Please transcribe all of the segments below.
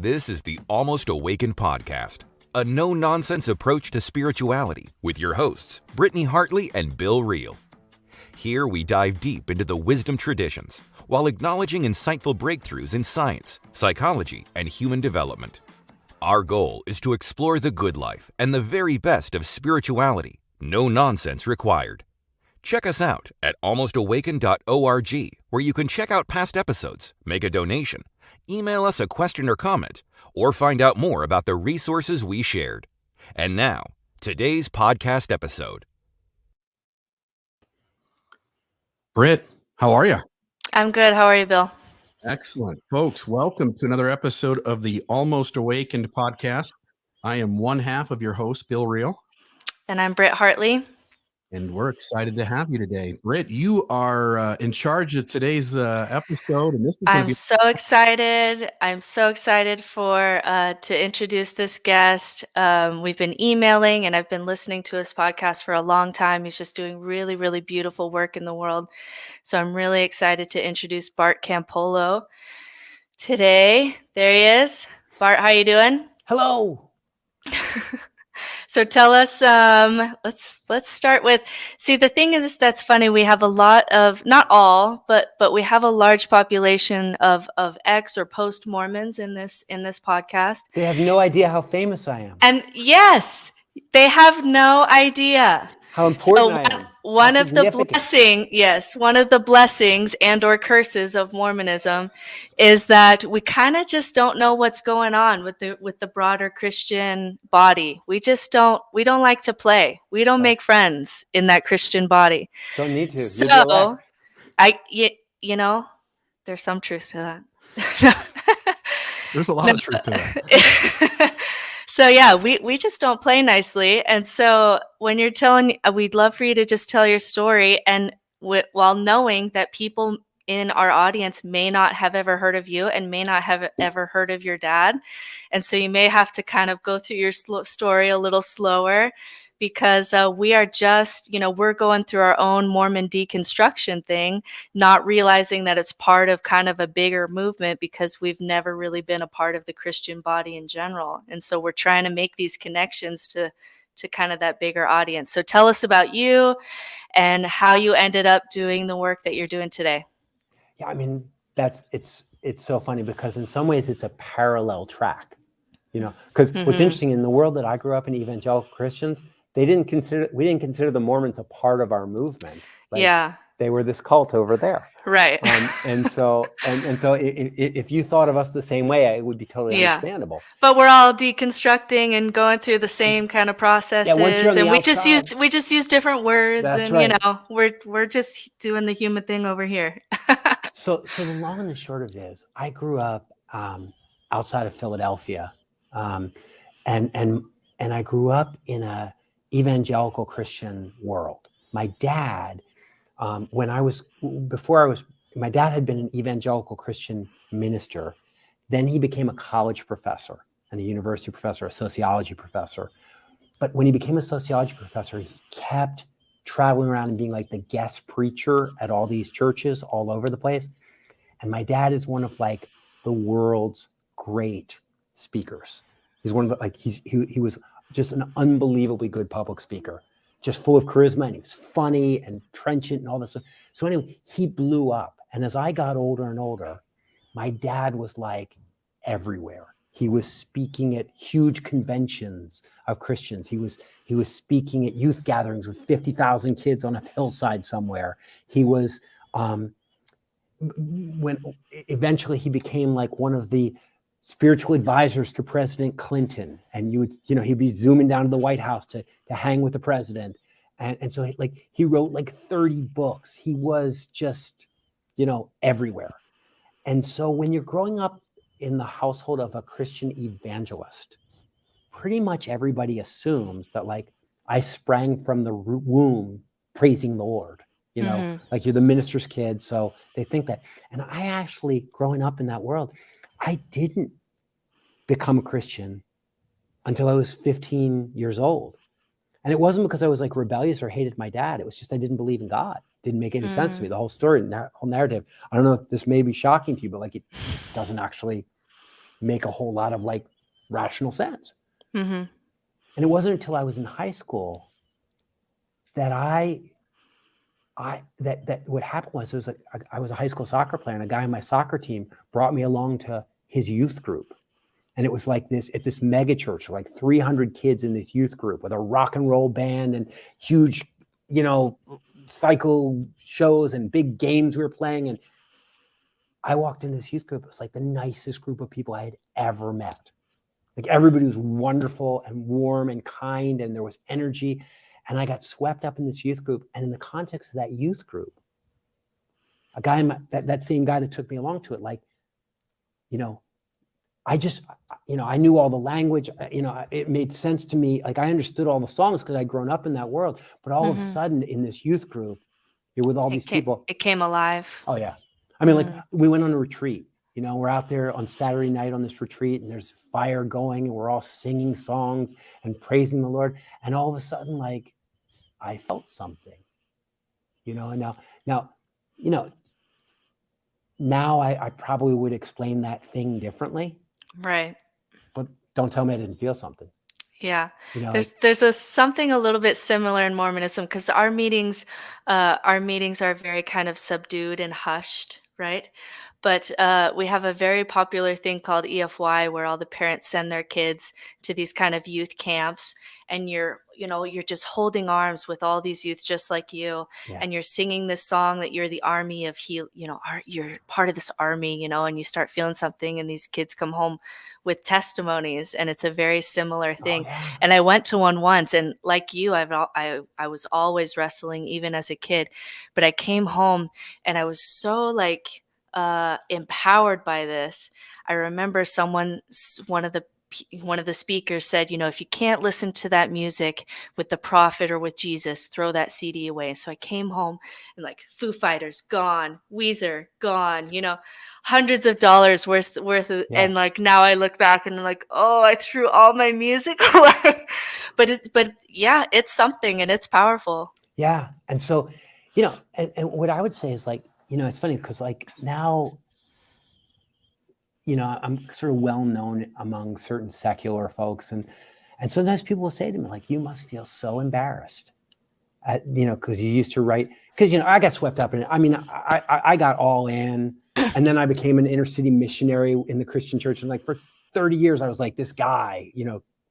This is the Almost Awakened podcast, a no-nonsense approach to spirituality with your hosts, Brittany Hartley and Bill Reel. Here we dive deep into the wisdom traditions while acknowledging insightful breakthroughs in science, psychology, and human development. Our goal is to explore the good life and the very best of spirituality, no nonsense required. Check us out at almostawaken.org, where you can check out past episodes, make a donation, email us a question or comment, or find out more about the resources we shared. And now, today's podcast episode. Britt, how are you? I'm good. How are you, Bill? Excellent. Folks, welcome to another episode of the Almost Awakened podcast. I am one half of your host, Bill Reel. And I'm Britt Hartley. And we're excited to have you today. Britt, you are in charge of today's episode. And this is I'm so excited. I'm so excited to introduce this guest. We've been emailing and I've been listening to his podcast for a long time. He's just doing really, really beautiful work in the world. So I'm really excited to introduce Bart Campolo today. There he is. Bart, how you doing? Hello. So tell us, let's start with, the thing is that's funny, we have a lot of, not all, but we have a large population of ex or post Mormons in this podcast. They have no idea how famous I am. And yes, they have no idea. How important I am. One of the blessings and or curses of Mormonism is that we kind of just don't know what's going on with the broader Christian body. We don't like to play. We don't make friends in that Christian body. Don't need to. So you know, there's some truth to that. There's a lot of truth to that. So yeah, we just don't play nicely. And so when you're telling, we'd love for you to just tell your story, and while knowing that people in our audience may not have ever heard of you and may not have ever heard of your dad. And so you may have to kind of go through your story a little slower, because we are just, we're going through our own Mormon deconstruction thing, not realizing that it's part of kind of a bigger movement, because we've never really been a part of the Christian body in general. And so we're trying to make these connections to kind of that bigger audience. So tell us about you and how you ended up doing the work that you're doing today. Yeah, I mean, it's so funny, because in some ways it's a parallel track, because what's interesting in the world that I grew up in, evangelical Christians, we didn't consider the Mormons a part of our movement. They were this cult over there. Right. And so if you thought of us the same way, it would be totally understandable. But we're all deconstructing and going through the same kind of processes, and we just use different words. That's and right. We're just doing the human thing over here. So the long and the short of it is, I grew up outside of Philadelphia, and I grew up in a evangelical Christian world. My dad, my dad had been an evangelical Christian minister. Then he became a college professor and a university professor, a sociology professor. But when he became a sociology professor, he kept traveling around and being like the guest preacher at all these churches all over the place. And my dad is one of like the world's great speakers. He's one of the, he was just an unbelievably good public speaker, just full of charisma, and he was funny and trenchant and all this stuff. So anyway, he blew up. And as I got older and older, my dad was like everywhere. He was speaking at huge conventions of Christians. He was speaking at youth gatherings with 50,000 kids on a hillside somewhere. He was, when eventually he became like one of the spiritual advisors to President Clinton, and he'd be zooming down to the White House to hang with the president. And so he wrote like 30 books. He was just, everywhere. And so when you're growing up in the household of a Christian evangelist, pretty much everybody assumes that like I sprang from the womb praising the Lord, like you're the minister's kid. So they think that. And I actually, growing up in that world, I didn't become a Christian until I was 15 years old. And it wasn't because I was like rebellious or hated my dad. It was just I didn't believe in God. It didn't make any sense to me. The whole story, whole narrative. I don't know if this may be shocking to you, but like it doesn't actually make a whole lot of like rational sense. Mm-hmm. And it wasn't until I was in high school that that what happened was, it was like I was a high school soccer player, and a guy on my soccer team brought me along to his youth group. And it was like this, at this mega church, like 300 kids in this youth group with a rock and roll band and huge, you know, cycle shows and big games we were playing. And I walked into this youth group. It was like the nicest group of people I had ever met. Like everybody was wonderful and warm and kind, and there was energy. And I got swept up in this youth group. And in the context of that youth group, a guy, that same guy that took me along to it, like, you know, I just, you know, I knew all the language, you know, it made sense to me. Like I understood all the songs because I'd grown up in that world. But all of a sudden in this youth group, you're with all these people. It came alive. Oh, yeah. I mean, like we went on a retreat. You know, we're out there on Saturday night on this retreat, and there's fire going, and we're all singing songs and praising the Lord. And all of a sudden, like, I felt something, you know, and now, you know, now I probably would explain that thing differently. Right. But don't tell me I didn't feel something. Yeah. You know, There's something a little bit similar in Mormonism, because our meetings are very kind of subdued and hushed, right? But we have a very popular thing called EFY, where all the parents send their kids to these kind of youth camps, and you're just holding arms with all these youth just like you, Yeah. and you're singing this song that you're the army of you're part of this army, and you start feeling something, and these kids come home with testimonies, and it's a very similar thing. Oh, yeah. And I went to one once, and like you, I was always wrestling even as a kid, but I came home and I was so like empowered by this. I remember one of the speakers said, if you can't listen to that music with the prophet or with Jesus, throw that CD away. So I came home and like Foo Fighters gone, Weezer gone, hundreds of dollars worth of, Yes. and like now I look back and I'm like, oh, I threw all my music away. But yeah, it's something, and it's powerful. Yeah. And so, and what I would say is like, it's funny because like now, I'm sort of well known among certain secular folks, and sometimes people will say to me like, you must feel so embarrassed, because you used to write, because I got swept up in it. I mean, I got all in, and then I became an inner city missionary in the Christian church, and like for 30 years I was like this guy,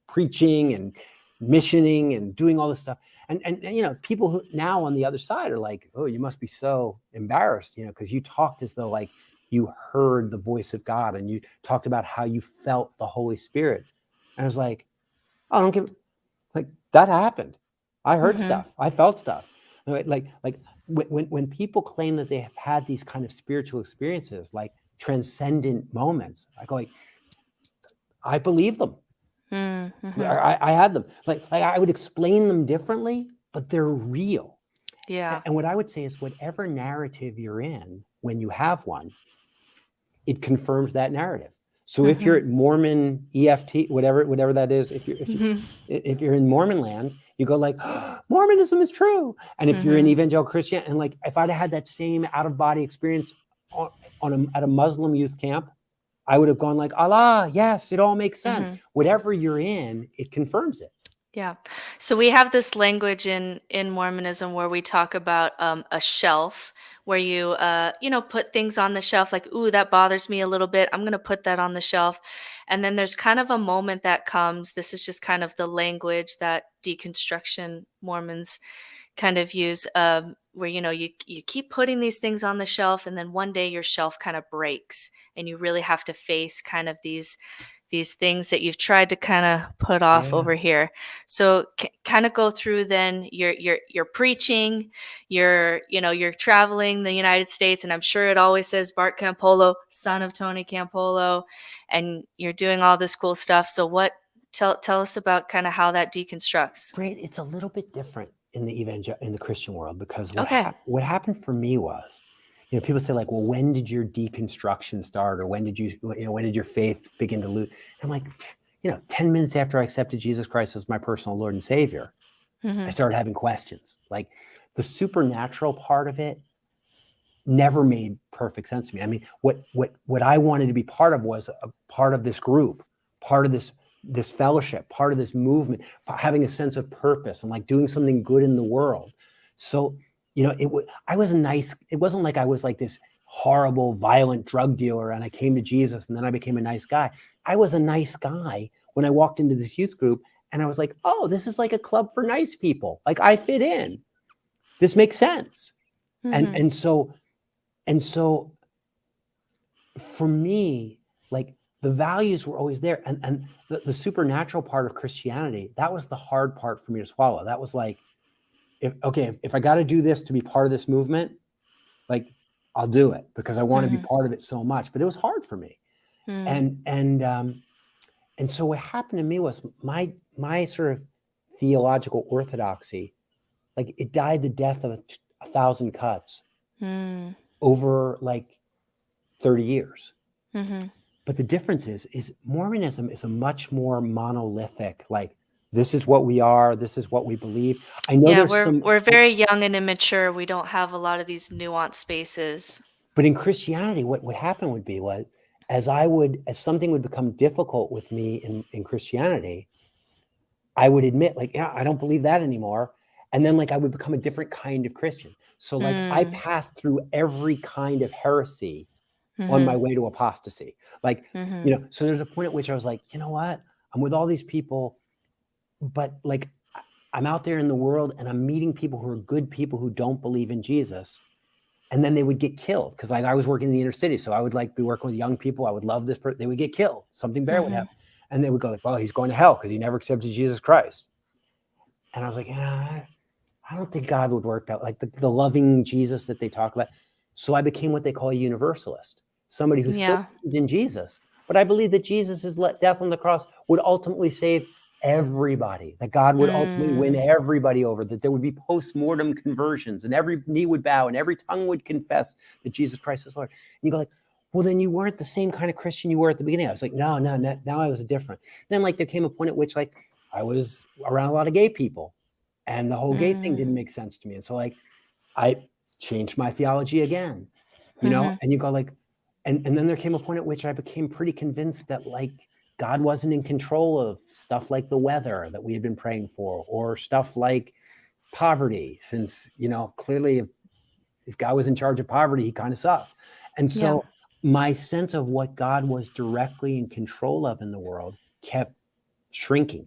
preaching and missioning and doing all this stuff, and people who now on the other side are like, oh, you must be so embarrassed, because you talked as though like you heard the voice of God, and you talked about how you felt the Holy Spirit. And I was like, oh, I don't give, like that happened. I heard stuff. I felt stuff. Like when people claim that they have had these kind of spiritual experiences, like transcendent moments, I go like, I believe them. I had them. Like I would explain them differently, but they're real. Yeah. And what I would say is whatever narrative you're in, when you have one, it confirms that narrative. So if you're at Mormon EFT, whatever that is, if you're in Mormon land, you go like, oh, Mormonism is true. And if you're in Evangelical Christian, and like if I'd had that same out of body experience at a Muslim youth camp, I would have gone like, Allah, yes, it all makes sense. Whatever you're in, it confirms it. Yeah. So we have this language in Mormonism where we talk about a shelf, where you put things on the shelf like, ooh, that bothers me a little bit, I'm going to put that on the shelf. And then there's kind of a moment that comes. This is just kind of the language that deconstruction Mormons kind of use, where you keep putting these things on the shelf, and then one day your shelf kind of breaks, and you really have to face kind of these things that you've tried to kind of put off over here. So kind of go through then you're preaching, you're traveling the United States, and I'm sure it always says Bart Campolo, son of Tony Campolo, and you're doing all this cool stuff. So tell us about kind of how that deconstructs. Great. It's a little bit different in the Christian world, because what happened for me was, people say like, well, when did your deconstruction start, or when did your faith begin to lose? I'm like, 10 minutes after I accepted Jesus Christ as my personal Lord and Savior, I started having questions. Like the supernatural part of it never made perfect sense to me. I mean, what I wanted to be part of was a part of this group, part of this fellowship, part of this movement, having a sense of purpose and like doing something good in the world. So, I was it wasn't like I was like this horrible, violent drug dealer and I came to Jesus and then I became a nice guy. I was a nice guy when I walked into this youth group and I was like, oh, this is like a club for nice people. Like I fit in. This makes sense. Mhm. And so for me, like the values were always there. And the supernatural part of Christianity, that was the hard part for me to swallow. That was like, if I got to do this to be part of this movement, like I'll do it because I want to be part of it so much, but it was hard for me. And so what happened to me was my sort of theological orthodoxy, like it died the death of 1,000 cuts over like 30 years. But the difference is Mormonism is a much more monolithic, like this is what we are, this is what we believe. I know we're very young and immature. We don't have a lot of these nuanced spaces. But in Christianity, what would happen would be as something would become difficult with me in Christianity, I would admit like, yeah, I don't believe that anymore. And then like I would become a different kind of Christian. So like I passed through every kind of heresy on my way to apostasy. Like, so there's a point at which I was like, you know what? I'm with all these people, but like I'm out there in the world and I'm meeting people who are good people who don't believe in Jesus. And then they would get killed because like I was working in the inner city. So I would like be working with young people. I would love this person. They would get killed. Something bad would happen. And they would go like, well, he's going to hell because he never accepted Jesus Christ. And I was like, I don't think God would work out like the loving Jesus that they talk about. So I became what they call a universalist, somebody who still believes in Jesus. But I believe that Jesus' death on the cross would ultimately save everybody, that God would ultimately win everybody over, that there would be post-mortem conversions and every knee would bow and every tongue would confess that Jesus Christ is Lord. And you go like, well, then you weren't the same kind of Christian you were at the beginning. I was like, no, now I was different. Then like there came a point at which like I was around a lot of gay people and the whole gay thing didn't make sense to me. And so like I changed my theology again, and you go like, and then there came a point at which I became pretty convinced that like God wasn't in control of stuff like the weather that we had been praying for, or stuff like poverty, since, clearly if God was in charge of poverty, he kind of sucked. And so my sense of what God was directly in control of in the world kept shrinking.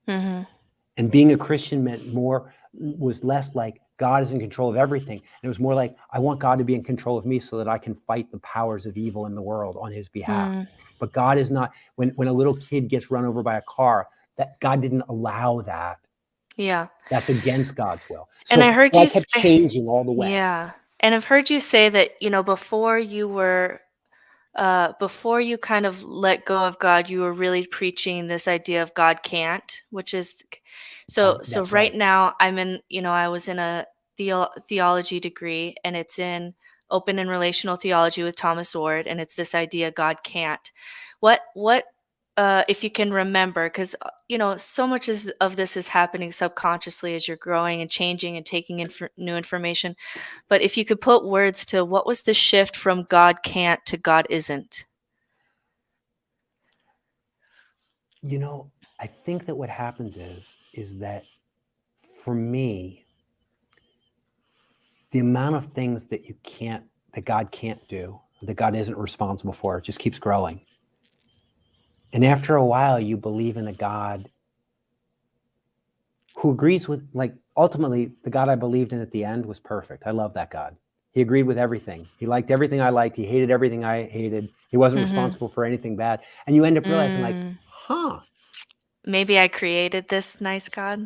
And being a Christian was less like God is in control of everything. And it was more like, I want God to be in control of me so that I can fight the powers of evil in the world on his behalf. But God is not, when a little kid gets run over by a car, that God didn't allow that. Yeah. That's against God's will. So And I heard you kept changing all the way. Yeah. And I've heard you say that, before you kind of let go of God, you were really preaching this idea of God can't, which is so right now I was in a theology degree and it's in open and relational theology with Thomas Ward, and it's this idea God can't. What if you can remember, because so much of this is happening subconsciously as you're growing and changing and taking in new information, but if you could put words to what was the shift from God can't to God isn't. I think that what happens is that for me, the amount of things that God can't do, that God isn't responsible for, it just keeps growing. And after a while, you believe in a God who agrees with, like, ultimately, the God I believed in at the end was perfect. I love that God. He agreed with everything. He liked everything I liked. He hated everything I hated. He wasn't responsible for anything bad. And you end up realizing like, maybe I created this nice God.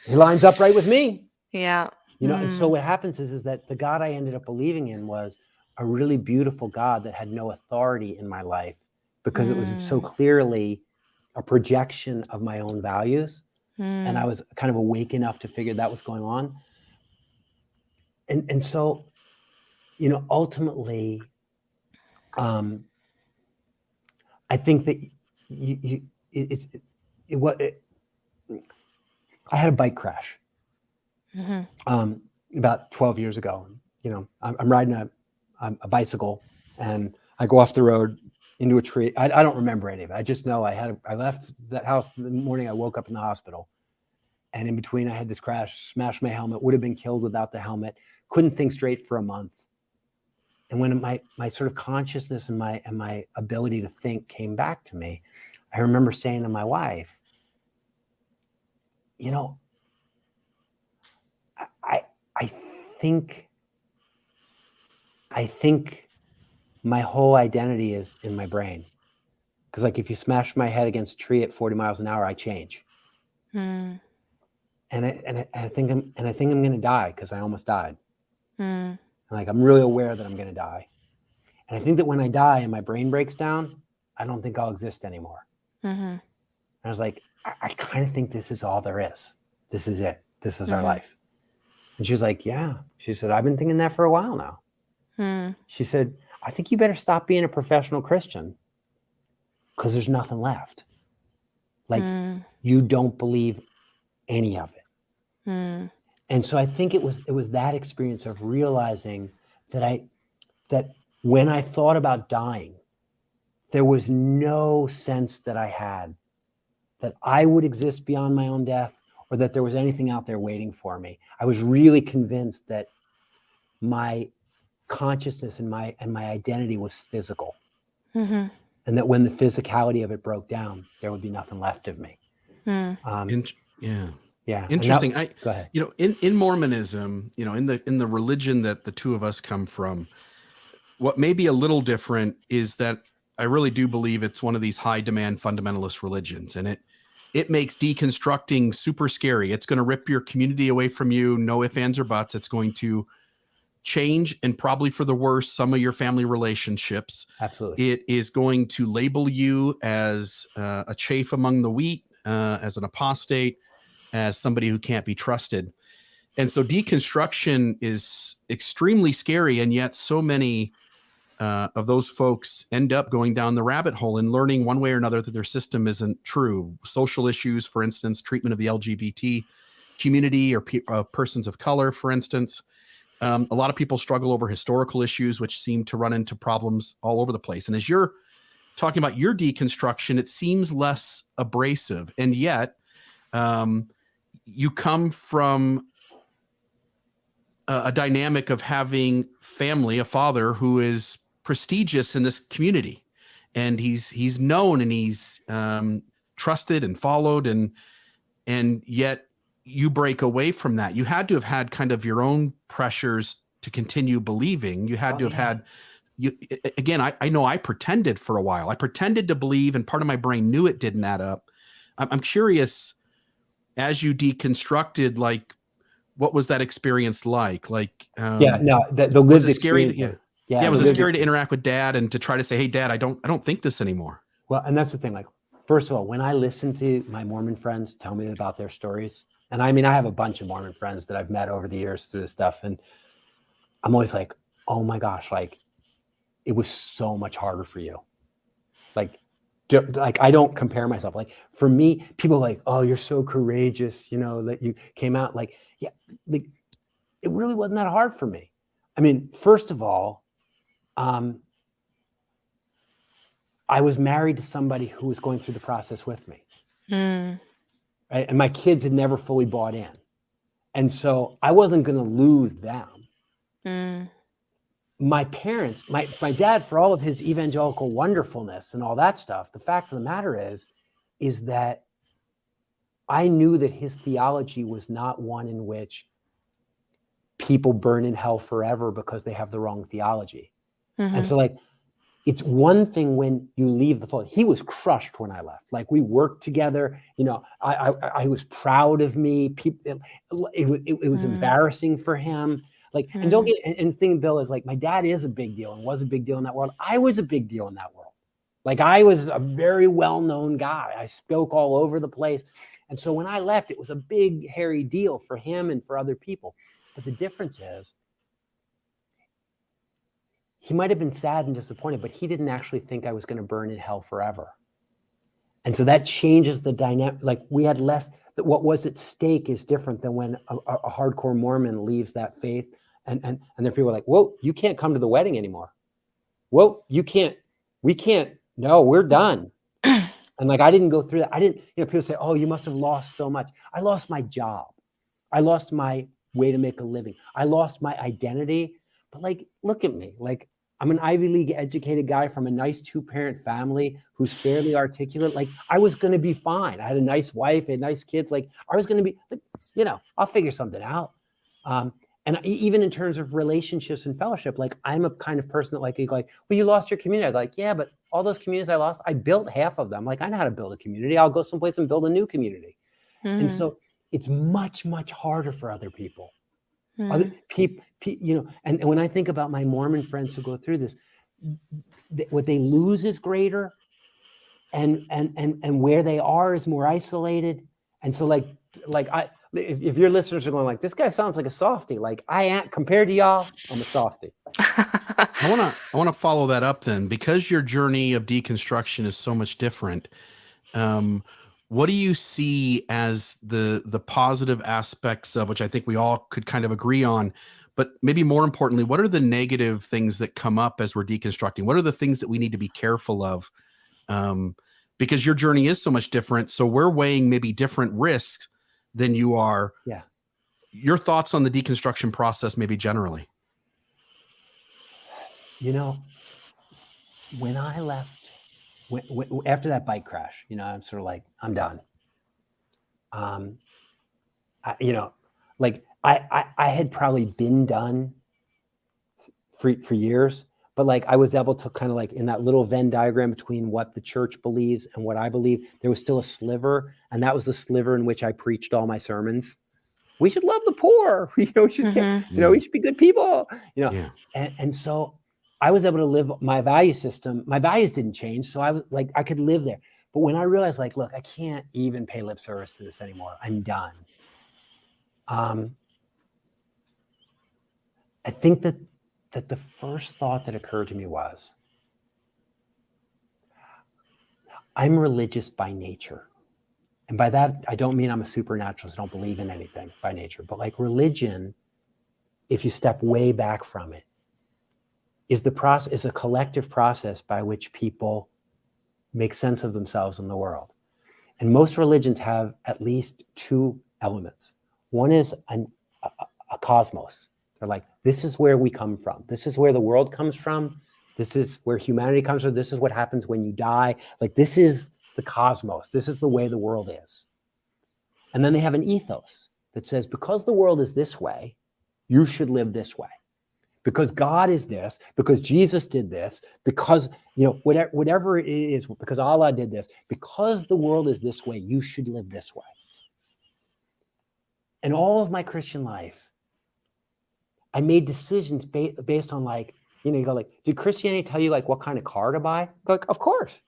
He lines up right with me. Yeah. And so what happens is that the God I ended up believing in was a really beautiful God that had no authority in my life because it was so clearly a projection of my own values. And I was kind of awake enough to figure that was going on. And so, ultimately, I think that I had a bike crash about 12 years ago. I'm riding a bicycle, and I go off the road into a tree. I don't remember any of it. I just know I left that house the morning I woke up in the hospital. And in between, I had this crash, smashed my helmet, would have been killed without the helmet, couldn't think straight for a month. And when my sort of consciousness and my ability to think came back to me, I remember saying to my wife, you know, I think my whole identity is in my brain. Because like if you smash my head against a tree at 40 miles an hour, I change. And I think I'm going to die because I almost died. Like I'm really aware that I'm going to die. And I think that when I die and my brain breaks down, I don't think I'll exist anymore. And I was like, I kind of think this is all there is. This is it. This is our life. And she was like, yeah. She said, I've been thinking that for a while now. She said, I think you better stop being a professional Christian because there's nothing left. Like you don't believe any of it. And so I think it was that experience of realizing that when I thought about dying, there was no sense that I had that I would exist beyond my own death or that there was anything out there waiting for me. I was really convinced that my consciousness and my identity was physical. And that when the physicality of it broke down, there would be nothing left of me. Yeah. Interesting. Go ahead. You know, in Mormonism, you know, in the religion that the two of us come from, what may be a little different is that I really do believe it's one of these high demand fundamentalist religions, and it makes deconstructing super scary. It's going to rip your community away from you. No ifs, ands, or buts. It's going to change, and probably for the worse, some of your family relationships. Absolutely. It is going to label you as a chaff among the wheat, as an apostate, as somebody who can't be trusted. And so deconstruction is extremely scary. And yet so many of those folks end up going down the rabbit hole and learning one way or another that their system isn't true. Social issues, for instance, treatment of the LGBT community or persons of color, for instance. A lot of people struggle over historical issues, which seem to run into problems all over the place. And as you're talking about your deconstruction, it seems less abrasive. And yet you come from a dynamic of having family, a father who is prestigious in this community, and he's known and he's trusted and followed, and yet you break away from that. You had to have had kind of your own pressures to continue believing. You had to have had again, I know I pretended for a while. I pretended to believe, and part of my brain knew it didn't add up. I'm curious, as you deconstructed, like, what was that experience like? Like, the lived experience. Was it scary to interact with Dad and to try to say, hey, Dad, I don't think this anymore? Well, and that's the thing. Like, first of all, when I listen to my Mormon friends tell me about their stories, and I mean, I have a bunch of Mormon friends that I've met over the years through this stuff, and I'm always like, oh my gosh, like, it was so much harder for you. Like I don't compare myself. Like for me, people are like, oh, you're so courageous, you know, that you came out. Like, yeah, like, it really wasn't that hard for me. I mean, first of all, I was married to somebody who was going through the process with me. Right? And my kids had never fully bought in. And so I wasn't going to lose them. My parents, my dad, for all of his evangelical wonderfulness and all that stuff, the fact of the matter is that I knew that his theology was not one in which people burn in hell forever because they have the wrong theology. And so, like, it's one thing when you leave the fold. He was crushed when I left. Like, we worked together. You know, I was proud of me. People, it was embarrassing for him. Like, and don't get, and the thing, Bill, is like, my dad is a big deal and was a big deal in that world. I was a big deal in that world. Like, I was a very well-known guy. I spoke all over the place. And so when I left, it was a big, hairy deal for him and for other people. But the difference is, he might have been sad and disappointed, but he didn't actually think I was going to burn in hell forever. And so that changes the dynamic. Like, we had less, what was at stake is different than when a hardcore Mormon leaves that faith and then people are like, whoa, you can't come to the wedding anymore. Whoa, we can't, no, we're done. And like, I didn't go through that. I didn't, people say, oh, you must have lost so much. I lost my job. I lost my way to make a living. I lost my identity. But like, look at me. Like, I'm an Ivy League educated guy from a nice 2-parent family who's fairly articulate. Like, I was going to be fine. I had a nice wife, I had nice kids. Like, I was going to be, like, I'll figure something out. And even in terms of relationships and fellowship, like, I'm a kind of person that like, well, you lost your community. I'm like, yeah, but all those communities I lost, I built half of them. Like, I know how to build a community. I'll go someplace and build a new community. And so it's much, much harder for other people. Other people, and when I think about my Mormon friends who go through this, what they lose is greater, and where they are is more isolated. And so if your listeners are going like, this guy sounds like a softie, like I am compared to y'all, I'm a softie. I want to follow that up then, because your journey of deconstruction is so much different. What do you see as the positive aspects of which I think we all could kind of agree on, but maybe more importantly, what are the negative things that come up as we're deconstructing? What are the things that we need to be careful of? Because your journey is so much different. So we're weighing maybe different risks than you are. Yeah. Your thoughts on the deconstruction process, maybe generally. When I left, after that bike crash, I'm sort of like, I'm done. I had probably been done for years, but like I was able to kind of like in that little Venn diagram between what the church believes and what I believe, there was still a sliver, and that was the sliver in which I preached all my sermons. We should love the poor. We should be good people. Yeah. And so I was able to live my value system. My values didn't change, so I was like, I could live there. But when I realized, like, look, I can't even pay lip service to this anymore. I'm done. I think that the first thought that occurred to me was, I'm religious by nature. And by that, I don't mean I'm a supernaturalist. I don't believe in anything by nature. But like religion, if you step way back from it, is a collective process by which people make sense of themselves in the world. And most religions have at least 2 elements. One is a cosmos. They're like, this is where we come from. This is where the world comes from. This is where humanity comes from. This is what happens when you die. Like, this is the cosmos. This is the way the world is. And then they have an ethos that says, because the world is this way, you should live this way. Because God is this, because Jesus did this, because, whatever it is, because Allah did this, because the world is this way, you should live this way. And all of my Christian life, I made decisions based on like, you go like, did Christianity tell you like what kind of car to buy? Like, of course.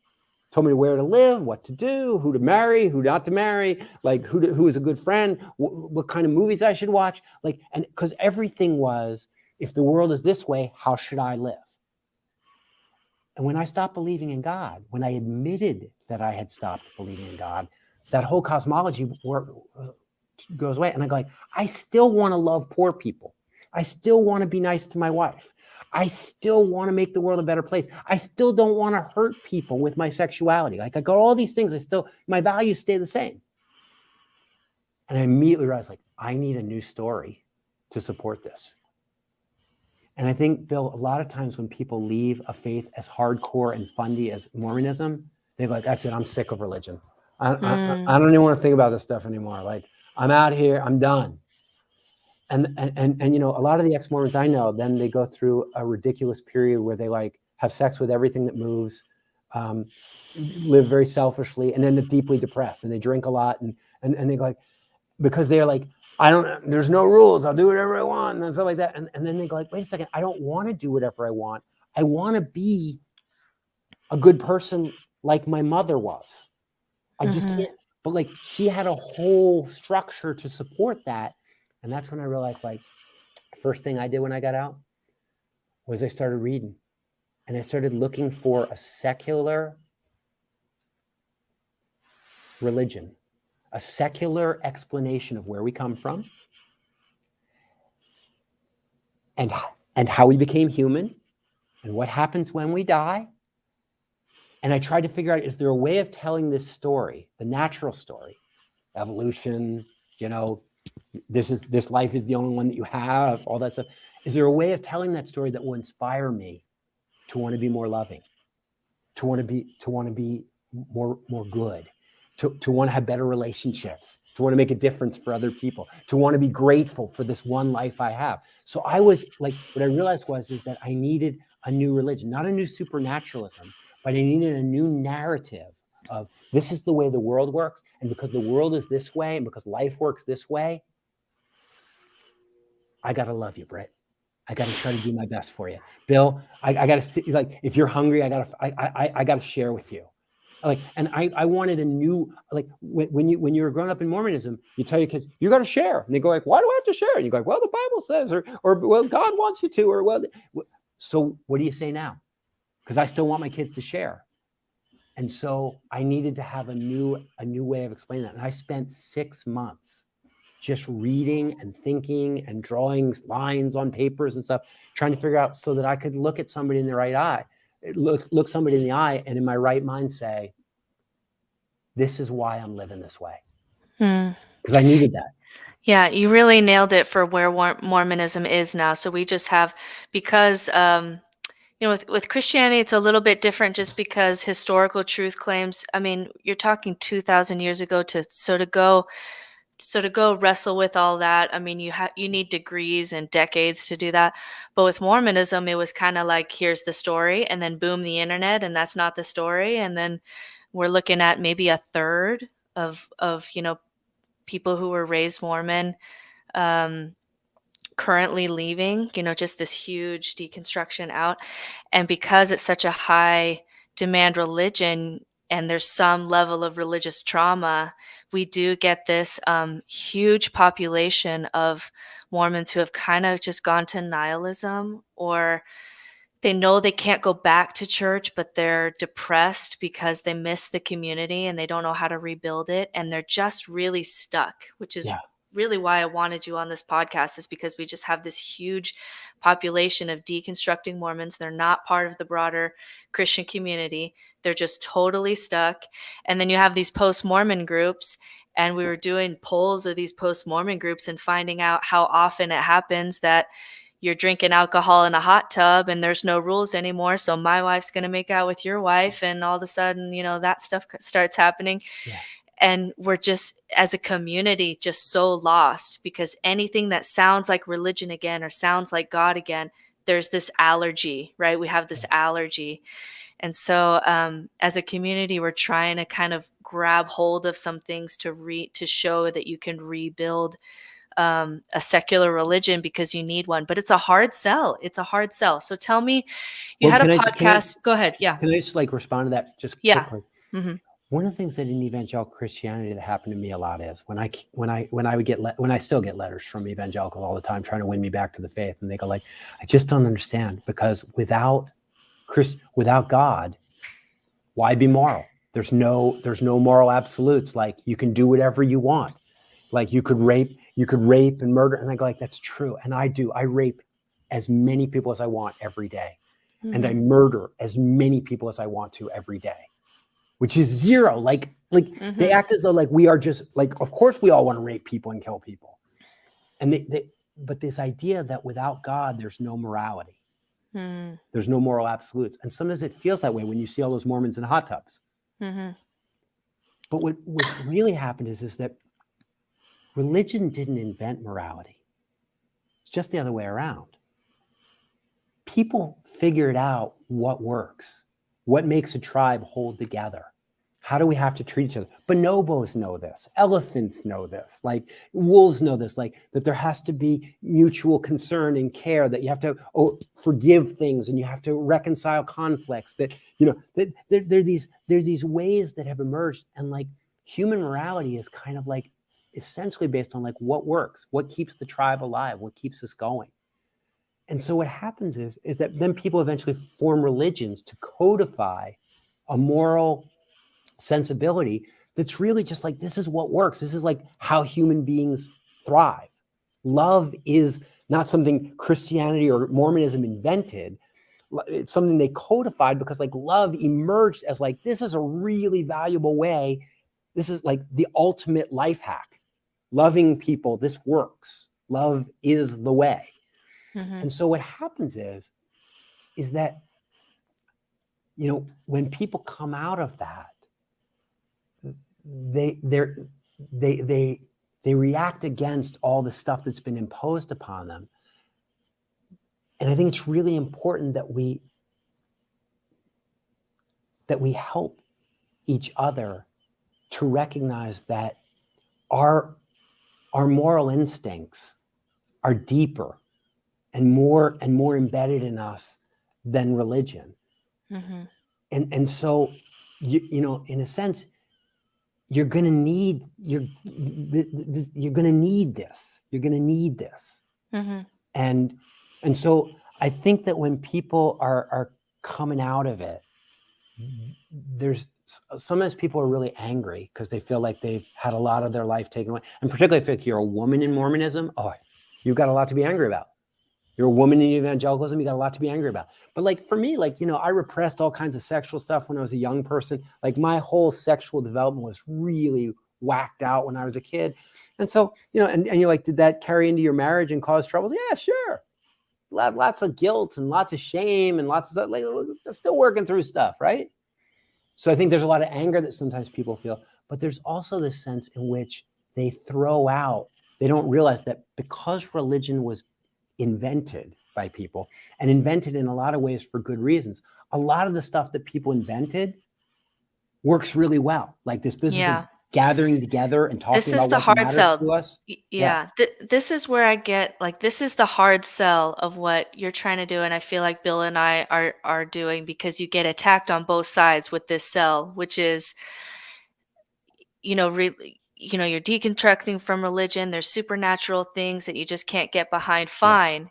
Told me where to live, what to do, who to marry, who not to marry, like who is a good friend, what kind of movies I should watch. Like, and because everything was, if the world is this way, how should I live? And when I stopped believing in God, when I admitted that I had stopped believing in God, that whole cosmology goes away. And I go like, I still want to love poor people. I still want to be nice to my wife. I still want to make the world a better place. I still don't want to hurt people with my sexuality. Like, I got all these things. My values stay the same. And I immediately realized, like, I need a new story to support this. And I think, Bill, a lot of times when people leave a faith as hardcore and fundy as Mormonism, they're like, that's it, I'm sick of religion. I don't even want to think about this stuff anymore. Like, I'm out here, I'm done. And a lot of the ex-Mormons I know, then they go through a ridiculous period where they like have sex with everything that moves, live very selfishly, and end up deeply depressed. And they drink a lot, and they go like, because they're like, there's no rules, I'll do whatever I want, and stuff like that. And then they go like, wait a second, I don't want to do whatever I want. I want to be a good person like my mother was. I just can't. But like, she had a whole structure to support that. And that's when I realized, like, first thing I did when I got out was I started reading. And I started looking for a secular religion, a secular explanation of where we come from. and how we became human and what happens when we die. And I tried to figure out, is there a way of telling this story, the natural story, evolution, this life is the only one that you have, all that stuff. Is there a way of telling that story that will inspire me to want to be more loving, to want to be more good, to want to have better relationships, to want to make a difference for other people, to want to be grateful for this one life I have? So I was like, what I realized is that I needed a new religion, not a new supernaturalism, but I needed a new narrative of this is the way the world works. And because the world is this way and because life works this way, I got to love you, Britt. I got to try to do my best for you. Bill, I got to see, like, if you're hungry, I got to share with you. Like, and I wanted a new, like, when you were growing up in Mormonism, you tell your kids, you got to share. And they go like, why do I have to share? And you go like, well, the Bible says, or well, God wants you to, or well, so what do you say now? Because I still want my kids to share. And so I needed to have a new way of explaining that. And I spent 6 months just reading and thinking and drawing lines on papers and stuff, trying to figure out so that I could look at somebody in the right eye, look somebody in the eye, and in my right mind say, this is why I'm living this way. Because I needed that. Yeah, you really nailed it for where Mormonism is now. So we just have, because with Christianity, it's a little bit different just because historical truth claims, I mean, you're talking 2,000 years ago to sort of go wrestle with all that. I mean, you need degrees and decades to do that. But with Mormonism, it was kind of like, here's the story, and then boom, the internet, and that's not the story. And then we're looking at maybe a third of people who were raised Mormon currently leaving, just this huge deconstruction out. And because it's such a high demand religion and there's some level of religious trauma, we do get this huge population of Mormons who have kind of just gone to nihilism, or they know they can't go back to church, but they're depressed because they miss the community and they don't know how to rebuild it. And they're just really stuck, which is really why I wanted you on this podcast, is because we just have this huge population of deconstructing Mormons. They're not part of the broader Christian community. They're just totally stuck. And then you have these post-Mormon groups, and we were doing polls of these post-Mormon groups and finding out how often it happens that you're drinking alcohol in a hot tub and there's no rules anymore. So my wife's going to make out with your wife. And all of a sudden, that stuff starts happening. Yeah. And we're just, as a community, just so lost, because anything that sounds like religion again or sounds like God again, there's this allergy, right? We have this allergy. And so as a community, we're trying to kind of grab hold of some things to show that you can rebuild a secular religion, because you need one. But it's a hard sell. So tell me, you had a podcast. Go ahead. Yeah. Can I just respond to that just quickly? Mm-hmm. One of the things that in evangelical Christianity that happened to me a lot is when I still get letters from evangelicals all the time trying to win me back to the faith, and they go like, I just don't understand, because without God, why be moral? There's no moral absolutes. Like, you can do whatever you want. Like, you could rape and murder. And I go like, that's true. And I do. I rape as many people as I want every day. Mm-hmm. And I murder as many people as I want to every day, which is zero. Like mm-hmm. They act as though like we are just like, of course we all want to rape people and kill people. And but this idea that without God, there's no morality. Mm-hmm. There's no moral absolutes. And sometimes it feels that way when you see all those Mormons in hot tubs. Mm-hmm. But what really happened is that religion didn't invent morality. It's just the other way around. People figured out what works, what makes a tribe hold together. How do we have to treat each other? Bonobos know this. Elephants know this. Like, wolves know this. Like, that there has to be mutual concern and care, that you have to forgive things and you have to reconcile conflicts. That, that there are these ways that have emerged, and like human morality is kind of like essentially based on like what works, what keeps the tribe alive, what keeps us going. And so what happens is that then people eventually form religions to codify a moral sensibility that's really just like, this is what works. This is like how human beings thrive. Love is not something Christianity or Mormonism invented. It's something they codified because like love emerged as like, this is a really valuable way. This is like the ultimate life hack. Loving people, this works. Love is the way. And so what happens is that, you know, when people come out of that, they react against all the stuff that's been imposed upon them. And I think it's really important that we help each other to recognize that our moral instincts are deeper and more embedded in us than religion. And so you know, in a sense, you're going to need this. You're going to need this. And so I think that when people are coming out of it, there's sometimes people are really angry because they feel like they've had a lot of their life taken away. And particularly if you're a woman in Mormonism, oh, you've got a lot to be angry about. You're a woman in evangelicalism, you got a lot to be angry about. But like for me, like, you know, I repressed all kinds of sexual stuff when I was a young person. Like my whole sexual development was really whacked out when I was a kid. And so, you know, and you're like, did that carry into your marriage and cause troubles? Yeah, sure. Lots of guilt and lots of shame and lots of stuff. Like, I'm still working through stuff, right? So I think there's a lot of anger that sometimes people feel, but there's also this sense in which they throw out, they don't realize that because religion was invented by people and invented in a lot of ways for good reasons, a lot of the stuff that people invented works really well. Like this business of gathering together and talking about the what hard matters sell to us. This is where I get like, this is the hard sell of what you're trying to do, and I feel like Bill and I are doing, because you get attacked on both sides with this sell, which is, you know, really, you know, you're deconstructing from religion, there's supernatural things that you just can't get behind, fine.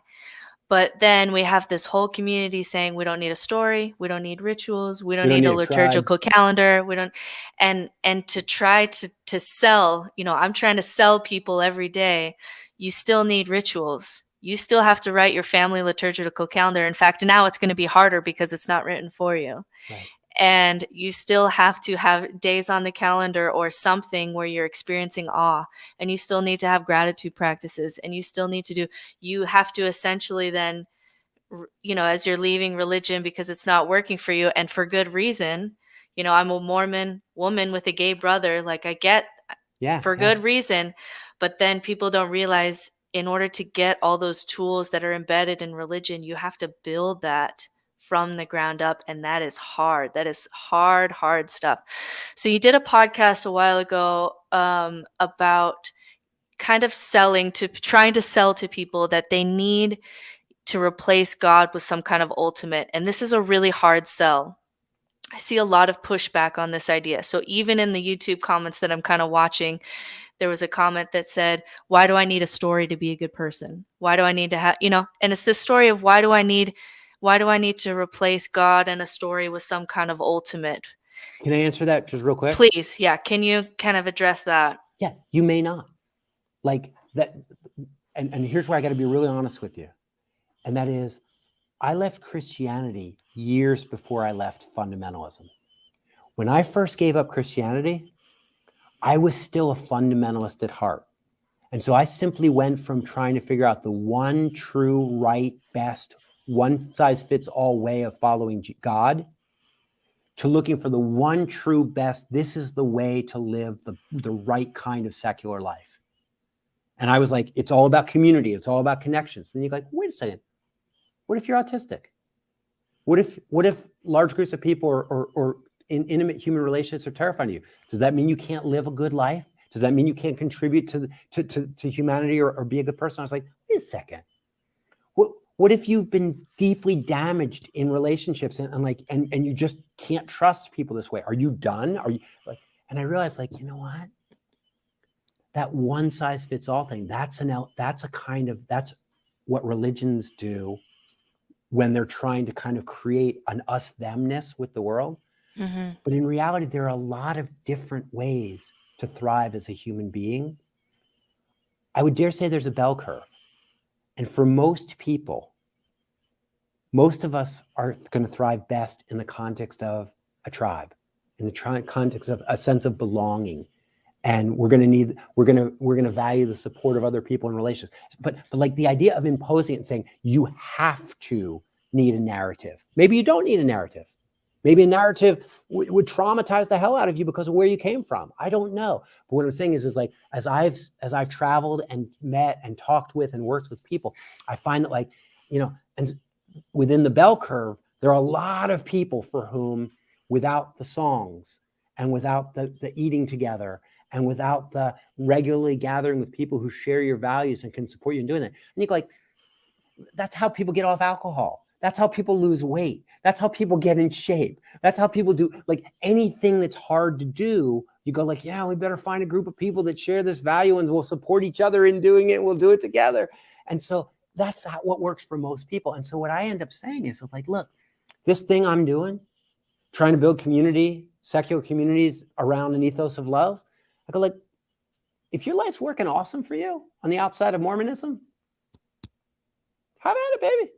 But then we have this whole community saying we don't need a story, we don't need rituals, we don't need a liturgical calendar, we don't, and to try to sell, you know, I'm trying to sell people every day, you still need rituals. You still have to write your family liturgical calendar. In fact, now it's going to be harder because it's not written for you. Right. And you still have to have days on the calendar or something where you're experiencing awe, and you still need to have gratitude practices, and you still need to do, you have to essentially then, you know, as you're leaving religion because it's not working for you and for good reason, you know, I'm a Mormon woman with a gay brother, like I get for good reason, but then people don't realize in order to get all those tools that are embedded in religion, you have to build that from the ground up, and that is hard. That is hard stuff. So you did a podcast a while ago about kind of trying to sell to people that they need to replace God with some kind of ultimate. And this is a really hard sell. I see a lot of pushback on this idea. So even in the YouTube comments that I'm kind of watching, there was a comment that said, why do I need a story to be a good person? Why do I need to have, you know, and it's this story of why do I need to replace God and a story with some kind of ultimate? Can I answer that just real quick? Please. Yeah. Can you kind of address that? Yeah, you may not. Like that. And here's where I got to be really honest with you. And that is, I left Christianity years before I left fundamentalism. When I first gave up Christianity, I was still a fundamentalist at heart. And so I simply went from trying to figure out the one true, right, best, one size fits all way of following God to looking for the one true best. This is the way to live the right kind of secular life. And I was like, it's all about community. It's all about connections. Then you're like, wait a second. What if you're autistic? What if large groups of people or in intimate human relationships are terrifying to you? Does that mean you can't live a good life? Does that mean you can't contribute to humanity or be a good person? I was like, wait a second. What if you've been deeply damaged in relationships and you just can't trust people this way? Are you done? Are you like? And I realized, like, you know what? That one size fits all thing. That's what religions do when they're trying to kind of create an us-themness with the world. Mm-hmm. But in reality, there are a lot of different ways to thrive as a human being. I would dare say there's a bell curve. And for most people, most of us are going to thrive best in the context of a tribe, in the context of a sense of belonging. And we're going to value the support of other people in relations. But like the idea of imposing it and saying you have to need a narrative. Maybe you don't need a narrative. Maybe a narrative would traumatize the hell out of you because of where you came from. I don't know. But what I'm saying is like, as I've traveled and met and talked with and worked with people, I find that, like, you know, and within the bell curve, there are a lot of people for whom, without the songs and without the eating together and without the regularly gathering with people who share your values and can support you in doing that, and you go like, that's how people get off alcohol. That's how people lose weight. That's how people get in shape. That's how people do, like, anything that's hard to do. You go like, yeah, we better find a group of people that share this value and we'll support each other in doing it. We'll do it together. And so that's what works for most people. And so what I end up saying is like, look, this thing I'm doing, trying to build community, secular communities around an ethos of love. I go like, if your life's working awesome for you on the outside of Mormonism, have at it, baby.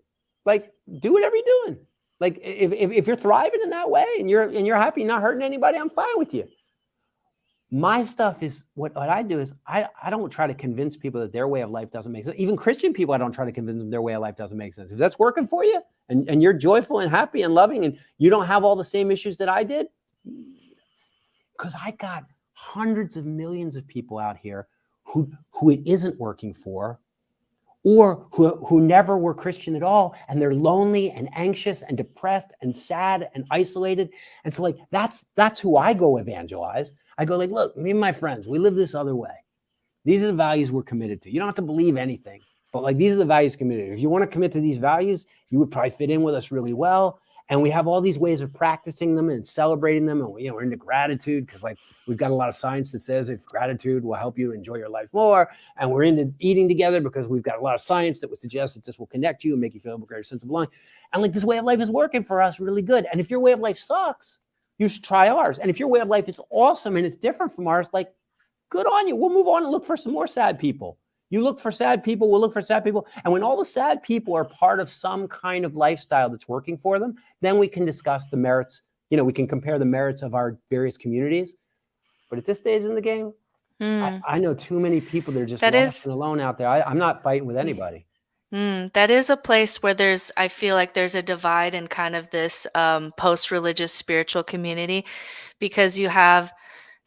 Like, do whatever you're doing. Like, if you're thriving in that way and you're happy, not hurting anybody, I'm fine with you. My stuff is what I do is I don't try to convince people that their way of life doesn't make sense. Even Christian people, I don't try to convince them their way of life doesn't make sense. If that's working for you and you're joyful and happy and loving and you don't have all the same issues that I did, because I got hundreds of millions of people out here who it isn't working for, or who never were Christian at all, and they're lonely and anxious and depressed and sad and isolated. And so, like, that's who I go evangelize. I go like, look, me and my friends, we live this other way. These are the values we're committed to. You don't have to believe anything, but like, these are the values committed. If you want to commit to these values, you would probably fit in with us really well. And we have all these ways of practicing them and celebrating them. And we're into gratitude because, like, we've got a lot of science that says if gratitude will help you enjoy your life more. And we're into eating together because we've got a lot of science that would suggest that this will connect you and make you feel a greater sense of belonging. And like, this way of life is working for us really good. And if your way of life sucks, you should try ours. And if your way of life is awesome and it's different from ours, like, good on you. We'll move on and look for some more sad people. You look for sad people, we'll look for sad people. And when all the sad people are part of some kind of lifestyle that's working for them, then we can discuss the merits. You know, we can compare the merits of our various communities. But at this stage in the game, I know too many people that are just lost and alone out there. I'm not fighting with anybody. That is a place where I feel like there's a divide in kind of this post-religious spiritual community, because you have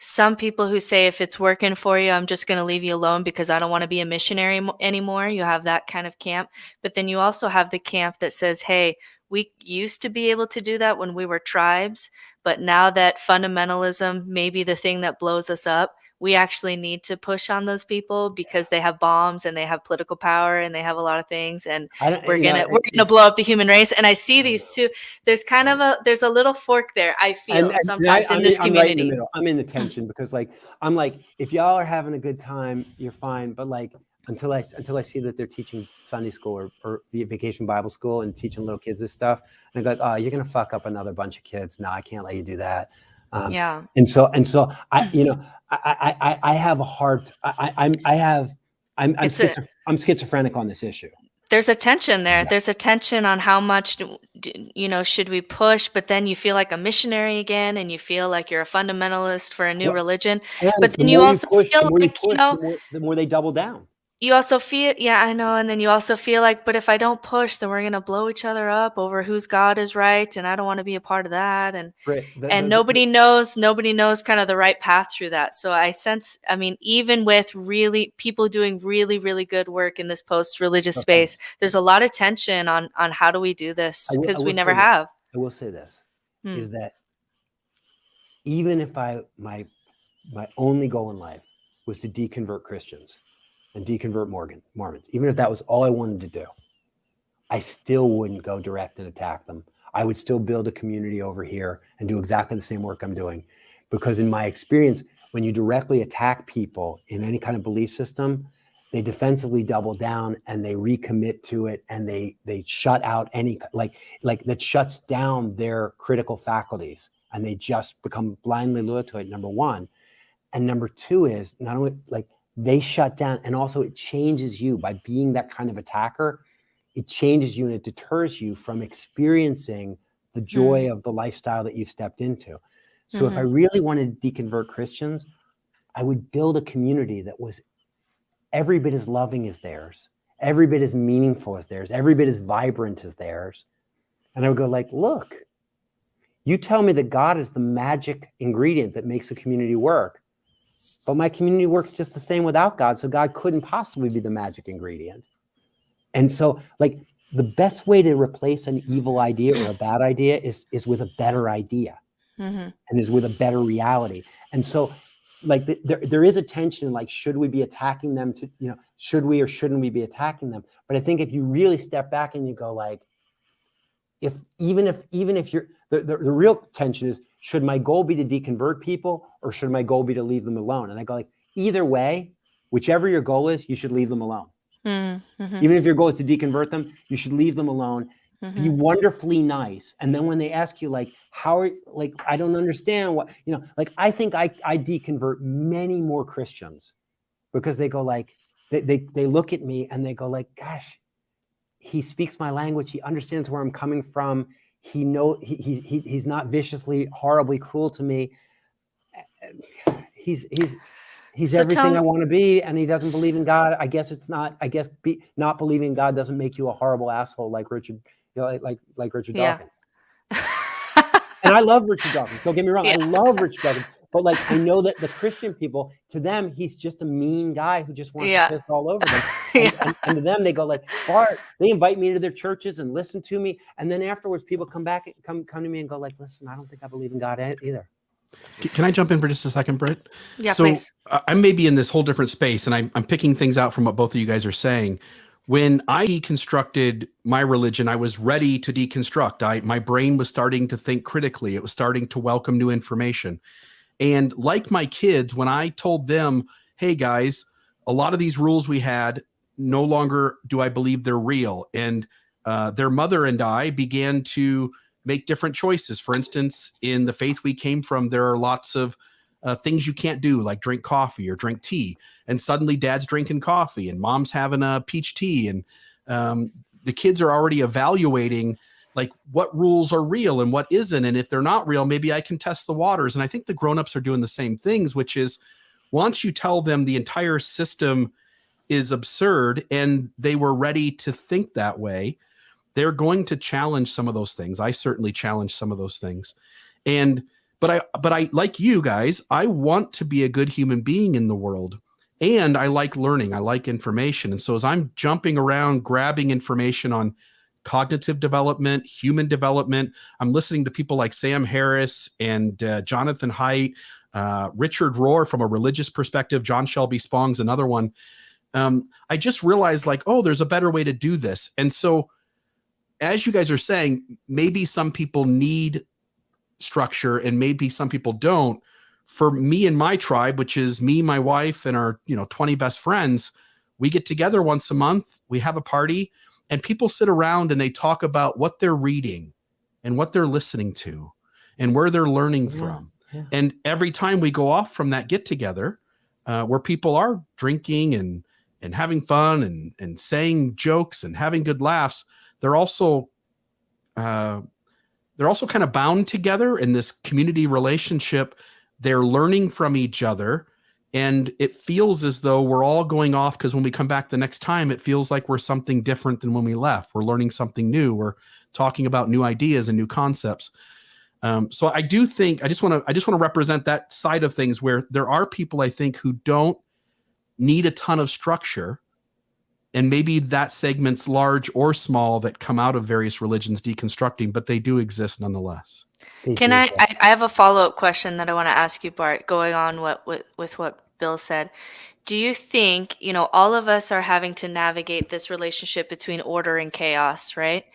some people who say, if it's working for you, I'm just going to leave you alone because I don't want to be a missionary anymore. You have that kind of camp. But then you also have the camp that says, hey, we used to be able to do that when we were tribes, but now that fundamentalism may be the thing that blows us up, we actually need to push on those people because they have bombs and they have political power and they have a lot of things, and we're gonna blow up the human race. And I see these two. There's kind of there's a little fork there, I feel, sometimes in this community. I'm right in the middle. I'm in the tension because, like, I'm like, if y'all are having a good time, you're fine. But like, until I see that they're teaching Sunday school or vacation Bible school and teaching little kids this stuff, and I go, oh, you're gonna fuck up another bunch of kids. No, I can't let you do that. Yeah. And so I have a hard. I'm schizophrenic on this issue. There's a tension there. Yeah. There's a tension on how much, should we push, but then you feel like a missionary again, and you feel like you're a fundamentalist for a new religion. But then you also feel like, the more they double down. You also feel, yeah, I know. And then you also feel like, but if I don't push, then we're going to blow each other up over whose God is right. And I don't want to be a part of that. And nobody knows kind of the right path through that. So I sense, even with people doing really, really good work in this post-religious space, there's a lot of tension on how do we do this, because we never have. I will say this, is that even if my only goal in life was to deconvert Christians and deconvert Mormons, even if that was all I wanted to do, I still wouldn't go direct and attack them. I would still build a community over here and do exactly the same work I'm doing. Because in my experience, when you directly attack people in any kind of belief system, they defensively double down and they recommit to it, and they shut out any, like that shuts down their critical faculties, and they just become blindly loyal to it, number one. And number two is, not only, like, they shut down. And also it changes you by being that kind of attacker. It changes you and it deters you from experiencing the joy of the lifestyle that you've stepped into. So if I really wanted to deconvert Christians, I would build a community that was every bit as loving as theirs, every bit as meaningful as theirs, every bit as vibrant as theirs. And I would go like, look, you tell me that God is the magic ingredient that makes a community work, but my community works just the same without God. So God couldn't possibly be the magic ingredient. And so like the best way to replace an evil idea or a bad idea is with a better idea and is with a better reality. And so like there is a tension, like, should we be attacking them to, should we or shouldn't we be attacking them? But I think if you really step back and you go like, even if you're, the real tension is, should my goal be to deconvert people or should my goal be to leave them alone? And I go like, either way, whichever your goal is, you should leave them alone. Even if your goal is to deconvert them, you should leave them alone. Be wonderfully nice. And then when they ask you like, I don't understand what, like, I think I deconvert many more Christians because they go like, they look at me and they go like, gosh, he speaks my language. He understands where I'm coming from. He's not viciously, horribly cruel to me. He's so everything I want to be, and he doesn't believe in God. I guess not believing in God doesn't make you a horrible asshole like Richard, like Richard Dawkins. And I love Richard Dawkins. Don't get me wrong. I love Richard Dawkins. But like, I know that the Christian people, to them, he's just a mean guy who just wants to piss all over them. And to them, they go like, Bart, they invite me into their churches and listen to me. And then afterwards, people come to me and go like, listen, I don't think I believe in God either. Can I jump in for just a second, Britt? Yeah, so please. I may be in this whole different space, and I'm picking things out from what both of you guys are saying. When I deconstructed my religion, I was ready to deconstruct. My brain was starting to think critically. It was starting to welcome new information. And like my kids, when I told them, hey guys, a lot of these rules we had, no longer do I believe they're real. And their mother and I began to make different choices. For instance, in the faith we came from, there are lots of things you can't do, like drink coffee or drink tea. And suddenly dad's drinking coffee and mom's having a peach tea. And the kids are already evaluating like what rules are real and what isn't. And if they're not real, maybe I can test the waters. And I think the grownups are doing the same things, which is once you tell them the entire system is absurd and they were ready to think that way, they're going to challenge some of those things. I certainly challenge some of those things. But I, like you guys, I want to be a good human being in the world. And I like learning. I like information. And so as I'm jumping around, grabbing information on cognitive development, human development, I'm listening to people like Sam Harris and Jonathan Haidt, Richard Rohr from a religious perspective, John Shelby Spong's another one. I just realized like, oh, there's a better way to do this. And so as you guys are saying, maybe some people need structure and maybe some people don't. For me and my tribe, which is me, my wife, and our 20 best friends, we get together once a month, we have a party, and people sit around and they talk about what they're reading and what they're listening to and where they're learning from. Yeah. And every time we go off from that get together, where people are drinking and having fun and saying jokes and having good laughs, they're also kind of bound together in this community relationship. They're learning from each other. And it feels as though we're all going off because when we come back the next time, it feels like we're something different than when we left. We're learning something new. We're talking about new ideas and new concepts. So I do think I just want to represent that side of things where there are people I think who don't need a ton of structure, and maybe that segment's large or small that come out of various religions deconstructing, but they do exist nonetheless. Can I have a follow-up question that I want to ask you, Bart, going on with what Bill said. Do you think, all of us are having to navigate this relationship between order and chaos, right?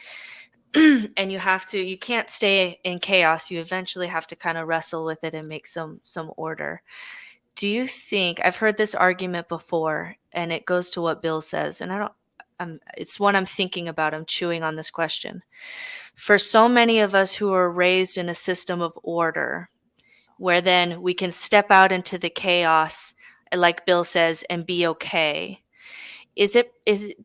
And you can't stay in chaos. You eventually have to kind of wrestle with it and make some order. Do you think, I've heard this argument before, and it goes to what Bill says, and it's one I'm thinking about. I'm chewing on this question. For so many of us who are raised in a system of order, where then we can step out into the chaos like Bill says, and be okay. Do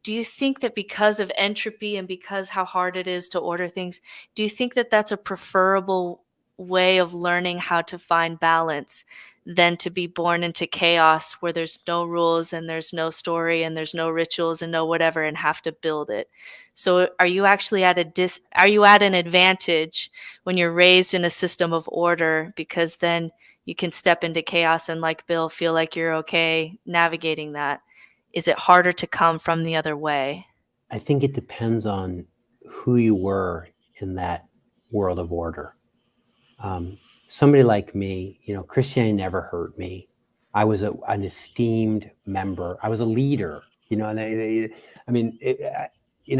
you think that because of entropy and because how hard it is to order things, do you think that that's a preferable way of learning how to find balance than to be born into chaos where there's no rules and there's no story and there's no rituals and no whatever, and have to build it? So are you actually at an advantage when you're raised in a system of order, because then you can step into chaos and, like Bill, feel like you're okay navigating that? Is it harder to come from the other way? I think it depends on who you were in that world of order. Somebody like me, Christianity never hurt me. I was an esteemed member. I was a leader, and I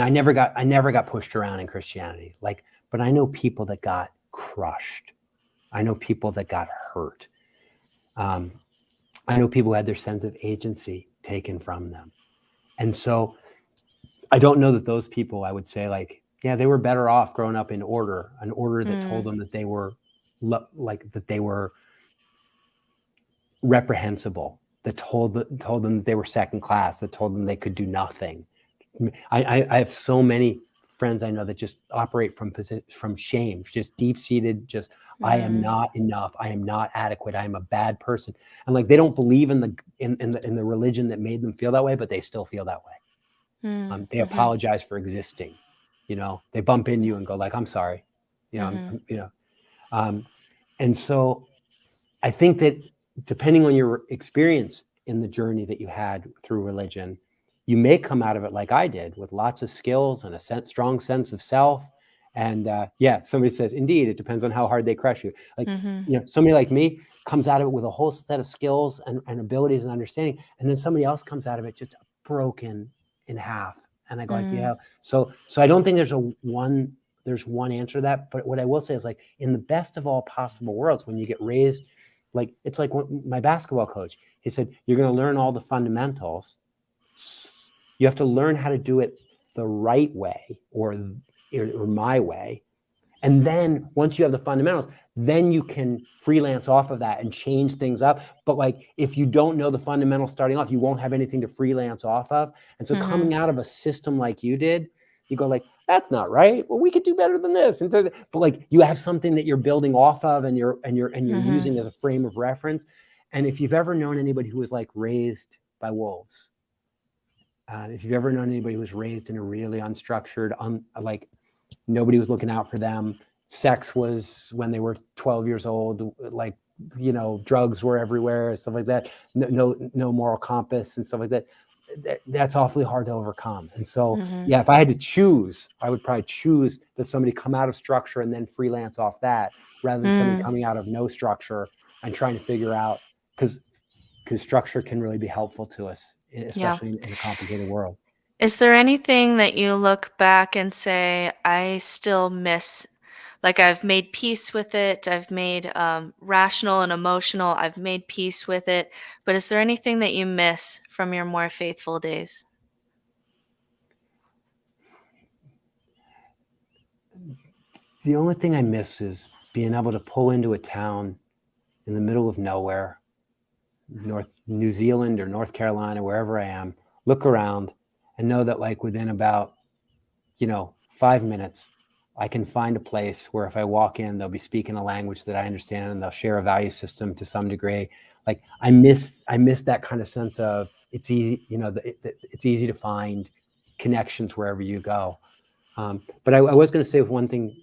never got pushed around in Christianity. But I know people that got crushed. I know people that got hurt. I know people who had their sense of agency taken from them. And so I don't know that those people, I would say, they were better off growing up in order, an order that told them that they were that they were reprehensible, that told them that they were second class, that told them they could do nothing. I have so many friends I know that just operate from shame, just deep-seated, I am not enough, I am not adequate, I am a bad person. And they don't believe in the religion that made them feel that way, but they still feel that way. They apologize for existing. They bump into you and go I'm sorry. And so I think that depending on your experience in the journey that you had through religion, you may come out of it like I did, with lots of skills and a strong sense of self. And somebody says, indeed, it depends on how hard they crush you. Somebody like me comes out of it with a whole set of skills and abilities and understanding. And then somebody else comes out of it just broken in half. And I go So I don't think there's one answer to that. But what I will say is, in the best of all possible worlds, when you get raised, it's like my basketball coach, he said, you're going to learn all the fundamentals. You have to learn how to do it the right way or my way. And then once you have the fundamentals, then you can freelance off of that and change things up. But if you don't know the fundamentals starting off, you won't have anything to freelance off of. And so coming out of a system like you did, you go that's not right. Well, we could do better than this. But you have something that you're building off of, and you're using as a frame of reference. And if you've ever known anybody who was raised by wolves, if you've ever known anybody who was raised in a really unstructured, nobody was looking out for them. Sex was when they were 12 years old, drugs were everywhere, stuff like that. No moral compass and stuff like that. That's awfully hard to overcome. And so, if I had to choose, I would probably choose that somebody come out of structure and then freelance off that, rather than somebody coming out of no structure and trying to figure out, because structure can really be helpful to us, especially in a complicated world. Is there anything that you look back and say, I still miss, I've made peace with it, I've made rational and emotional, I've made peace with it, but is there anything that you miss from your more faithful days? The only thing I miss is being able to pull into a town in the middle of nowhere, New Zealand or North Carolina, wherever I am, look around and know that within about 5 minutes, I can find a place where if I walk in, they'll be speaking a language that I understand, and they'll share a value system to some degree. I miss that kind of sense of it's easy, it's easy to find connections wherever you go. But I was going to say with one thing,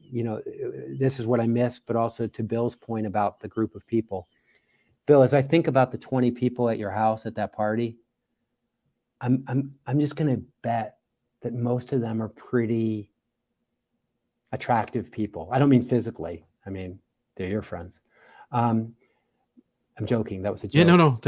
this is what I miss, but also to Bill's point about the group of people. Bill, as I think about the 20 people at your house at that party, I'm just going to bet that most of them are pretty attractive people. I don't mean physically. I mean, they're your friends. I'm joking. That was a joke. Yeah, no.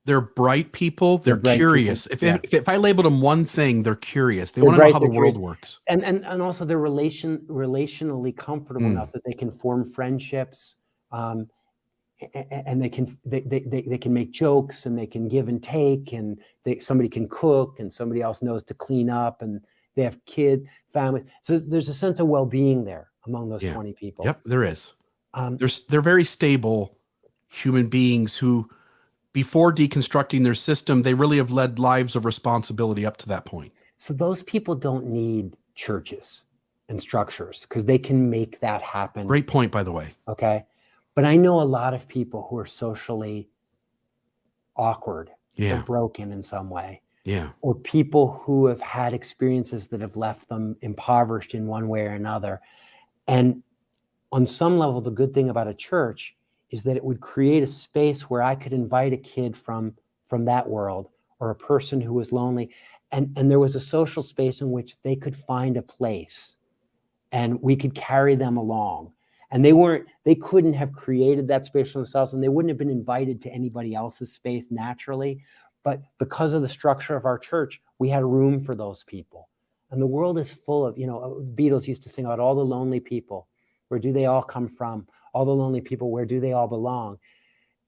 They're bright people. They're bright curious. People. If I labeled them one thing, they're curious. They want to know how the world works. And also they're relationally comfortable enough that they can form friendships. And they can make jokes, and they can give and take, and somebody can cook, and somebody else knows to clean up, and they have kids, families. So there's a sense of well-being there among those 20 people. Yep, there is. They're very stable human beings who before deconstructing their system, they really have led lives of responsibility up to that point. So those people don't need churches and structures because they can make that happen. Great point, by the way. Okay. But I know a lot of people who are socially awkward or broken in some way. Yeah. Or people who have had experiences that have left them impoverished in one way or another. And on some level, the good thing about a church is that it would create a space where I could invite a kid from that world, or a person who was lonely. And there was a social space in which they could find a place and we could carry them along. And they couldn't have created that space for themselves, and they wouldn't have been invited to anybody else's space naturally. But because of the structure of our church, we had room for those people. And the world is full of, the Beatles used to sing about all the lonely people. Where do they all come from? All the lonely people, where do they all belong?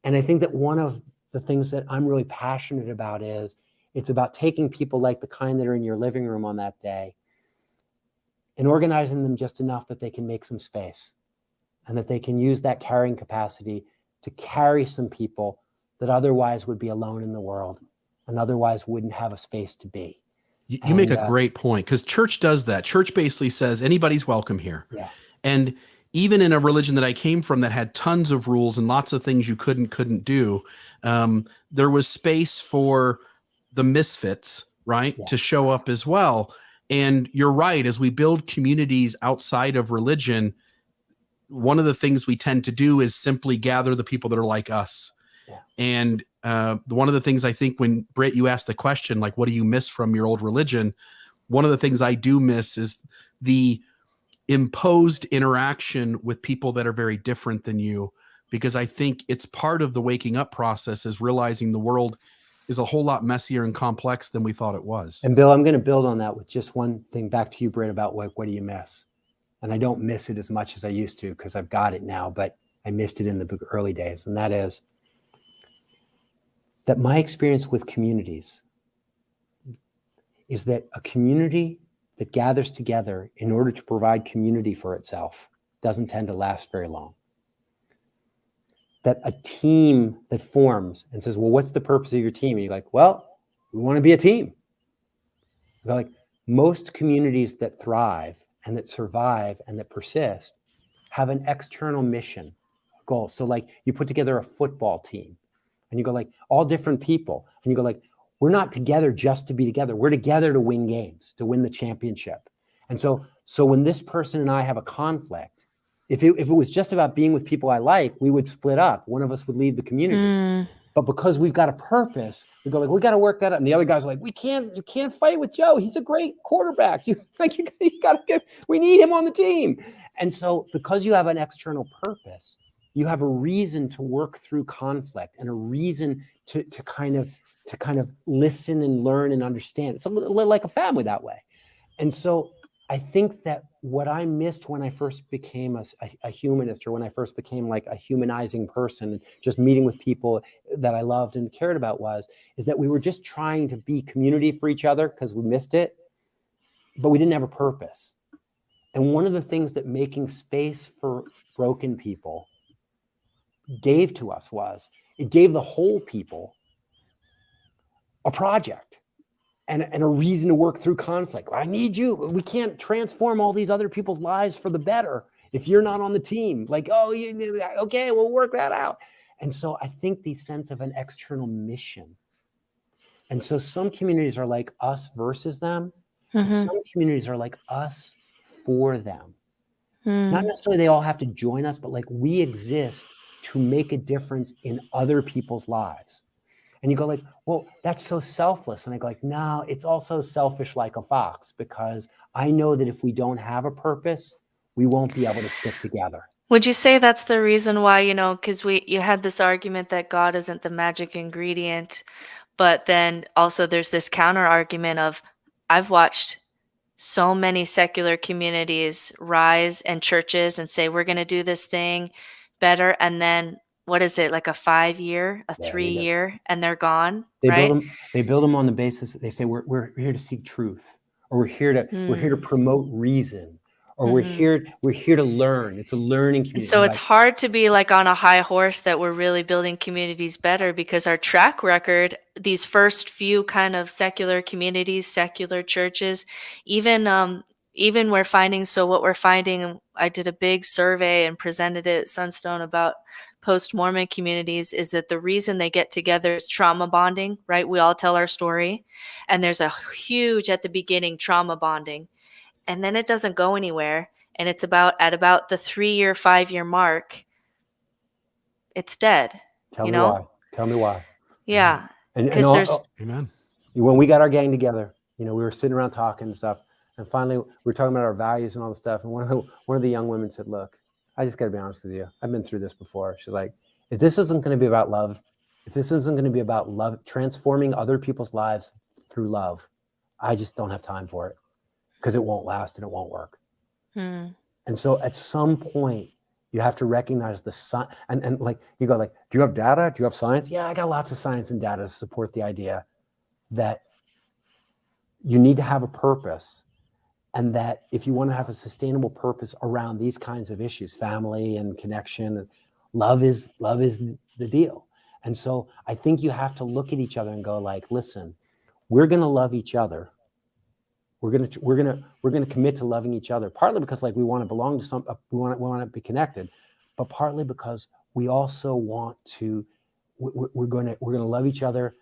And I think that one of the things that I'm really passionate about is it's about taking people like the kind that are in your living room on that day and organizing them just enough that they can make some space and that they can use that carrying capacity to carry some people that otherwise would be alone in the world and otherwise wouldn't have a space to be. You make a great point, because church does that. Church basically says anybody's welcome here. Yeah. And even in a religion that I came from that had tons of rules and lots of things you couldn't do, there was space for the misfits, right, to show up as well. And you're right, as we build communities outside of religion, one of the things we tend to do is simply gather the people that are like us. Yeah. And one of the things I think when, Britt, you asked the question, like, what do you miss from your old religion? One of the things I do miss is the imposed interaction with people that are very different than you, because I think it's part of the waking up process is realizing the world is a whole lot messier and complex than we thought it was. And Bill, I'm going to build on that with just one thing back to you, Britt, about what do you miss? And I don't miss it as much as I used to because I've got it now, but I missed it in the early days. And that is that my experience with communities is that a community that gathers together in order to provide community for itself doesn't tend to last very long. That a team that forms and says, well, what's the purpose of your team? And you're like, well, we want to be a team. They're like, most communities that thrive and that survive and that persist have an external mission goal. So like you put together a football team and you go like all different people and you go like, we're not together just to be together. We're together to win games, to win the championship. And so when this person and I have a conflict, if it was just about being with people I like, we would split up. One of us would leave the community. But because we've got a purpose, we go like, we got to work that out. And the other guys are like, you can't fight with Joe. He's a great quarterback. We need him on the team. And so because you have an external purpose, you have a reason to work through conflict and a reason to kind of listen and learn and understand. It's a little like a family that way. And so I think that what I missed when I first became a humanist, or when I first became like a humanizing person, just meeting with people that I loved and cared about, is that we were just trying to be community for each other because we missed it, but we didn't have a purpose. And one of the things that making space for broken people gave to us was it gave the whole people a project and a reason to work through conflict. I need you. We can't transform all these other people's lives for the better if you're not on the team. Like, okay, we'll work that out. And so I think the sense of an external mission. And so some communities are like us versus them. And some communities are like us for them. Not necessarily they all have to join us, but like we exist to make a difference in other people's lives. And you go like, well, that's so selfless. And I go like, no, it's also selfish like a fox, because I know that if we don't have a purpose, we won't be able to stick together. Would you say that's the reason why, because you had this argument that God isn't the magic ingredient, but then also there's this counter argument of, I've watched so many secular communities rise and churches and say, we're going to do this thing better. And then what is it, like a 5-year, a 3-year, and they're gone, right? They build them on the basis that they say we're here to seek truth, or we're here to promote reason, or we're here to learn. It's a learning community. And so it's hard to be like on a high horse that we're really building communities better, because our track record, these first few kind of secular communities, secular churches, even we're finding, so what we're finding, I did a big survey and presented it at Sunstone about post-Mormon communities, is that the reason they get together is trauma bonding, right? We all tell our story, and there's a huge, at the beginning, trauma bonding, and then it doesn't go anywhere. And it's at about the 3-year, 5-year mark, it's dead. Tell me why. Tell me why. Yeah. Because Amen. When we got our gang together, we were sitting around talking and stuff, and finally we were talking about our values and all the stuff. And one of the young women said, "Look, I just got to be honest with you. I've been through this before." She's like, "If this isn't going to be about love, if this isn't going to be about love, transforming other people's lives through love, I just don't have time for it, because it won't last and it won't work." And so at some point you have to recognize the sun, and like you go like, "Do you have data? Do you have science?" Yeah, I got lots of science and data to support the idea that you need to have a purpose, and that if you want to have a sustainable purpose around these kinds of issues, family and connection, love is the deal. And so I think you have to look at each other and go like, listen, we're going to love each other. We're gonna commit to loving each other, partly because like we want to belong to some, we want to be connected, but partly because we also want to, we're gonna love each other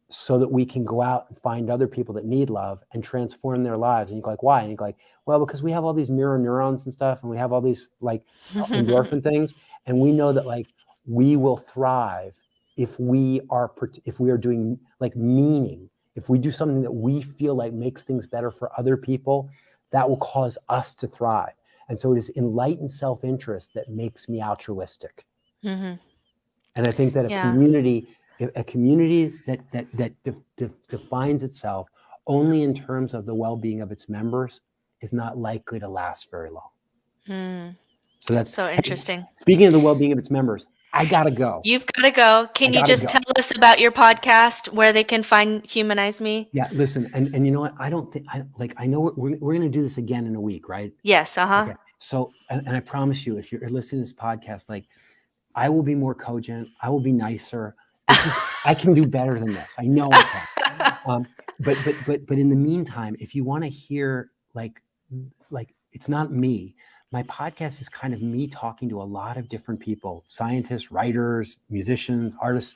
so that we can go out and find other people that need love and transform their lives. And you're like, why? And you're like, well, because we have all these mirror neurons and stuff, and we have all these like endorphin things, and we know that like we will thrive if we are doing like meaning. If we do something that we feel like makes things better for other people, that will cause us to thrive. And so it is enlightened self-interest that makes me altruistic. And I think that a community that defines itself only in terms of the well-being of its members is not likely to last very long. So that's so interesting. Speaking of the well-being of its members, I gotta go. You've got to go. Can you just tell us about your podcast, where they can find Humanize Me? Yeah, listen, and you know what? I know we're going to do this again in a week, right? Yes. Okay. So, and I promise you, if you're listening to this podcast, like I will be more cogent. I will be nicer. I can do better than this. I know I can. But in the meantime, if you want to hear like it's not me. My podcast is kind of me talking to a lot of different people, scientists, writers, musicians, artists,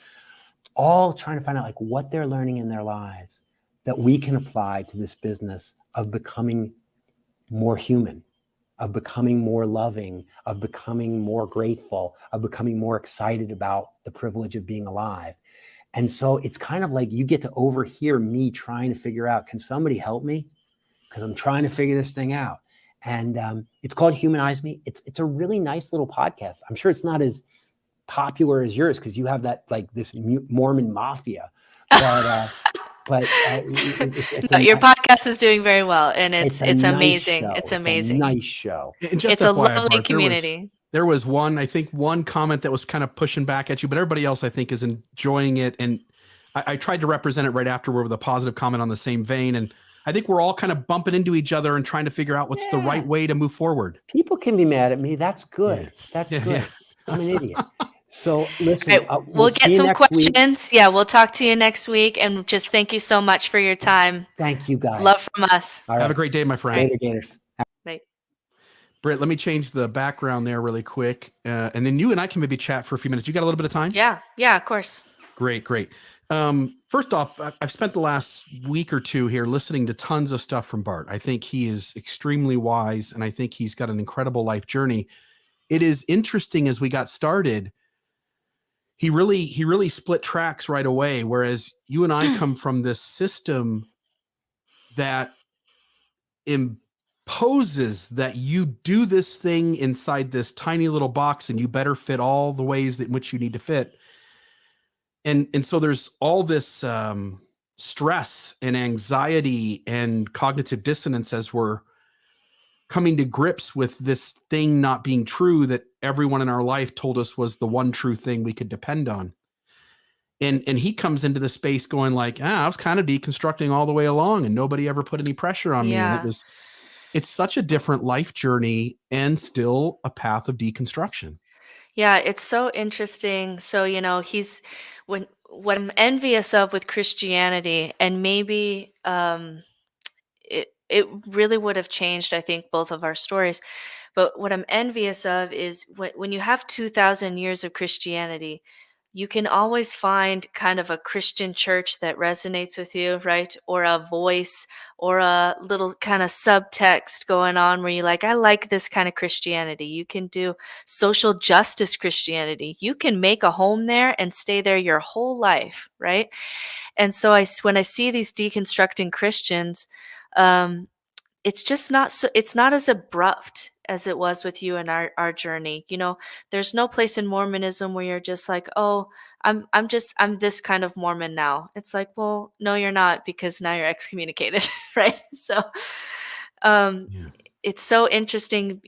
all trying to find out like what they're learning in their lives that we can apply to this business of becoming more human, of becoming more loving, of becoming more grateful, of becoming more excited about the privilege of being alive. And so it's kind of like you get to overhear me trying to figure out, can somebody help me? Because I'm trying to figure this thing out. And it's called Humanize Me. It's a really nice little podcast. I'm sure it's not as popular as yours because you have that like this Mormon mafia. But your podcast is doing very well, and it's amazing. Nice it's amazing. It's a nice show. It's a lovely community. There was one comment that was kind of pushing back at you, but everybody else I think is enjoying it. And I tried to represent it right afterward with a positive comment on the same vein. And I think we're all kind of bumping into each other and trying to figure out what's the right way to move forward. People can be mad at me. That's good. Yeah. That's good. Yeah. I'm an idiot. So listen, right, we'll get some questions. Yeah, we'll talk to you next week. And just thank you so much for your time. Thank you, guys. Love from us. All right. Have a great day, my friend. Later, Gators. Bye. Britt, let me change the background there really quick. And then you and I can maybe chat for a few minutes. You got a little bit of time? Yeah, of course. Great. First off, I've spent the last week or two here listening to tons of stuff from Bart. I think he is extremely wise, and I think he's got an incredible life journey. It is interesting as we got started, he really split tracks right away, whereas you and I come from this system that imposes that you do this thing inside this tiny little box and you better fit all the ways in which you need to fit. And so there's all this stress and anxiety and cognitive dissonance as we're coming to grips with this thing not being true that everyone in our life told us was the one true thing we could depend on. And he comes into the space going like, I was kind of deconstructing all the way along and nobody ever put any pressure on me. And it's such a different life journey and still a path of deconstruction. Yeah, it's so interesting. So, he's when what I'm envious of with Christianity, and maybe it really would have changed, I think, both of our stories. But what I'm envious of is when you have 2,000 years of Christianity, you can always find kind of a Christian church that resonates with you, right? Or a voice or a little kind of subtext going on where you like, I like this kind of Christianity. You can do social justice Christianity. You can make a home there and stay there your whole life, right? And so when I see these deconstructing Christians, um, it's just not so it's not as abrupt as it was with you and our journey. There's no place in Mormonism where you're just like, "Oh, I'm this kind of Mormon now." It's like, "Well, no, you're not, because now you're excommunicated," right? So, um Yeah. it's so interesting.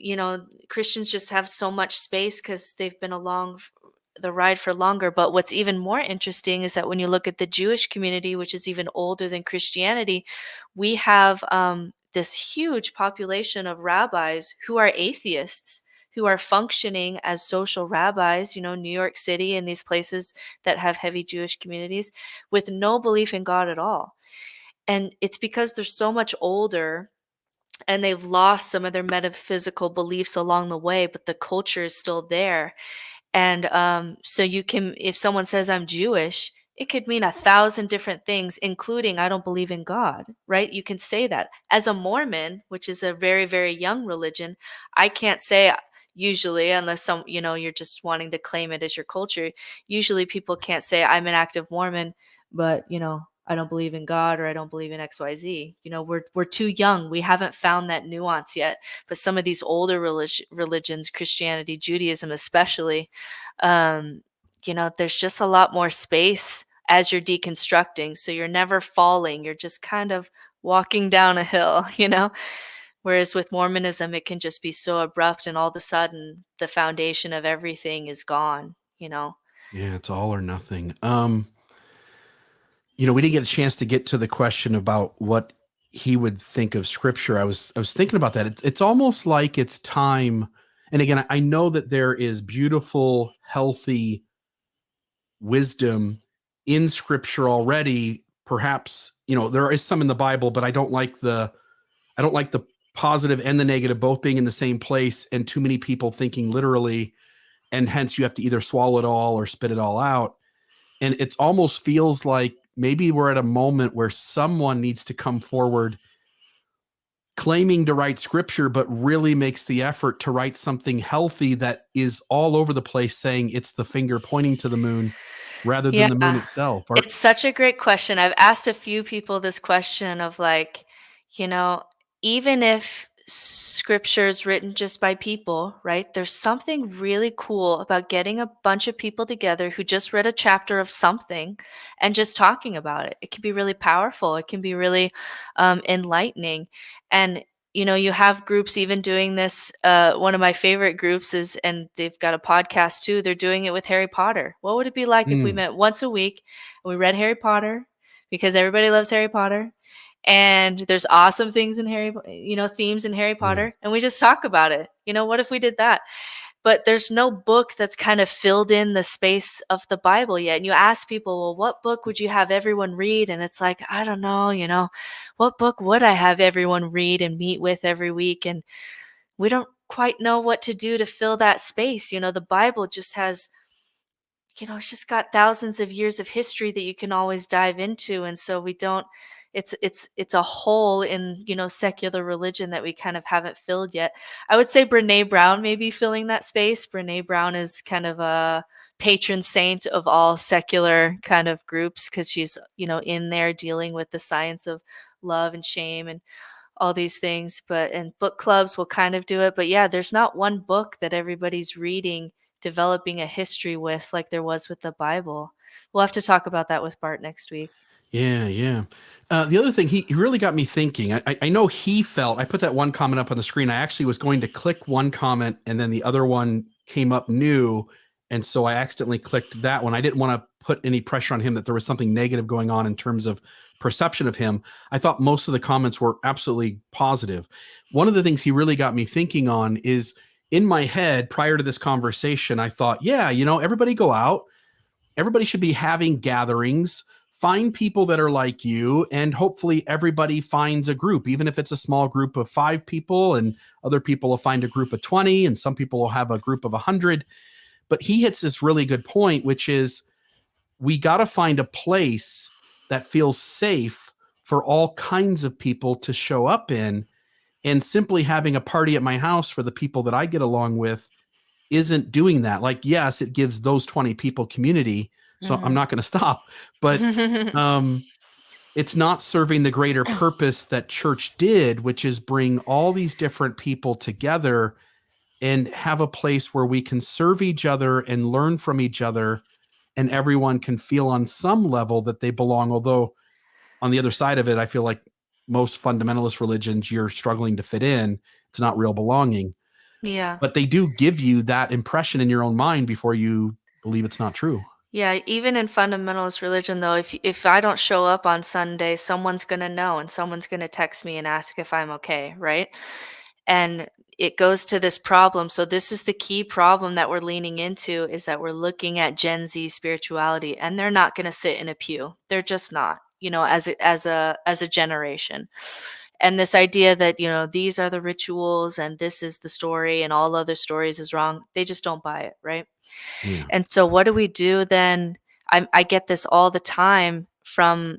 Christians just have so much space because they've been along the ride for longer. But what's even more interesting is that when you look at the Jewish community, which is even older than Christianity, we have this huge population of rabbis who are atheists, who are functioning as social rabbis, New York City and these places that have heavy Jewish communities, with no belief in God at all. And it's because they're so much older and they've lost some of their metaphysical beliefs along the way, but the culture is still there. And so if someone says I'm Jewish, it could mean 1,000 different things, including I don't believe in God, right? You can say that. As a Mormon, which is a very, very young religion, I can't say usually, unless you're just wanting to claim it as your culture. Usually people can't say I'm an active Mormon, but I don't believe in God, or I don't believe in XYZ. We're too young. We haven't found that nuance yet. But some of these older religions, Christianity, Judaism especially, there's just a lot more space as you're deconstructing. So you're never falling. You're just kind of walking down a hill, Whereas with Mormonism, it can just be so abrupt, and all of a sudden the foundation of everything is gone. Yeah, it's all or nothing. We didn't get a chance to get to the question about what he would think of scripture. I was thinking about that. It's almost like it's time. And again, I know that there is beautiful, healthy wisdom in scripture already. Perhaps, there is some in the Bible, but I don't like the positive and the negative both being in the same place, and too many people thinking literally, and hence you have to either swallow it all or spit it all out. And it almost feels like maybe we're at a moment where someone needs to come forward claiming to write scripture, but really makes the effort to write something healthy that is all over the place, saying it's the finger pointing to the moon rather than the moon itself. It's such a great question. I've asked a few people this question of like, even if scripture is written just by people, right? There's something really cool about getting a bunch of people together who just read a chapter of something and just talking about it. It can be really powerful. It can be really enlightening. And you have groups even doing this. One of my favorite groups and they've got a podcast too. They're doing it with Harry Potter. What would it be like if we met once a week and we read Harry Potter, because everybody loves Harry Potter, and there's awesome things in themes in Harry Potter, and we just talk about it. What if we did that? But there's no book that's kind of filled in the space of the Bible yet. And you ask people, well, what book would you have everyone read? And it's like, I don't know, what book would I have everyone read and meet with every week? And we don't quite know what to do to fill that space. The Bible just has, it's just got thousands of years of history that you can always dive into. And so it's a hole in, secular religion that we kind of haven't filled yet. I would say Brene Brown may be filling that space. Brene Brown is kind of a patron saint of all secular kind of groups, because she's, in there dealing with the science of love and shame and all these things. And book clubs will kind of do it. But yeah, there's not one book that everybody's reading, developing a history with, like there was with the Bible. We'll have to talk about that with Bart next week. Yeah. The other thing, he really got me thinking. I know he felt, I put that one comment up on the screen. I actually was going to click one comment and then the other one came up new. And so I accidentally clicked that one. I didn't want to put any pressure on him that there was something negative going on in terms of perception of him. I thought most of the comments were absolutely positive. One of the things he really got me thinking on is, in my head prior to this conversation, I thought, yeah, everybody go out. Everybody should be having gatherings. Find people that are like you, and hopefully everybody finds a group, even if it's a small group of 5 people, and other people will find a group of 20, and some people will have a group of 100. But he hits this really good point, which is we got to find a place that feels safe for all kinds of people to show up in. And simply having a party at my house for the people that I get along with isn't doing that. Like, yes, it gives those 20 people community. So I'm not going to stop. But it's not serving the greater purpose that church did, which is bring all these different people together and have a place where we can serve each other and learn from each other, and everyone can feel on some level that they belong. Although on the other side of it, I feel like most fundamentalist religions, you're struggling to fit in. It's not real belonging. Yeah. But they do give you that impression in your own mind before you believe it's not true. Yeah, even in fundamentalist religion, though, if I don't show up on Sunday, someone's gonna know, and someone's gonna text me and ask if I'm okay, right? And it goes to this problem. So this is the key problem that we're leaning into, is that we're looking at Gen Z spirituality, and they're not gonna sit in a pew. They're just not, as a generation. And this idea that, these are the rituals and this is the story and all other stories is wrong, they just don't buy it, right? Yeah. And so what do we do then? I get this all the time from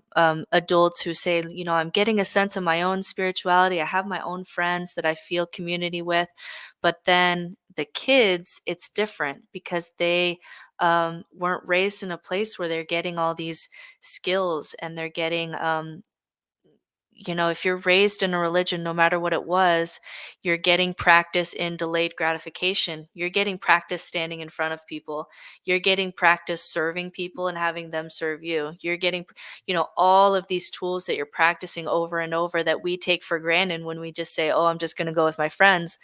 adults who say, I'm getting a sense of my own spirituality. I have my own friends that I feel community with. But then the kids, it's different because they weren't raised in a place where they're getting all these skills, and they're getting if you're raised in a religion, no matter what it was, you're getting practice in delayed gratification. You're getting practice standing in front of people. You're getting practice serving people and having them serve you. You're getting, all of these tools that you're practicing over and over that we take for granted when we just say, oh, I'm just going to go with my friends.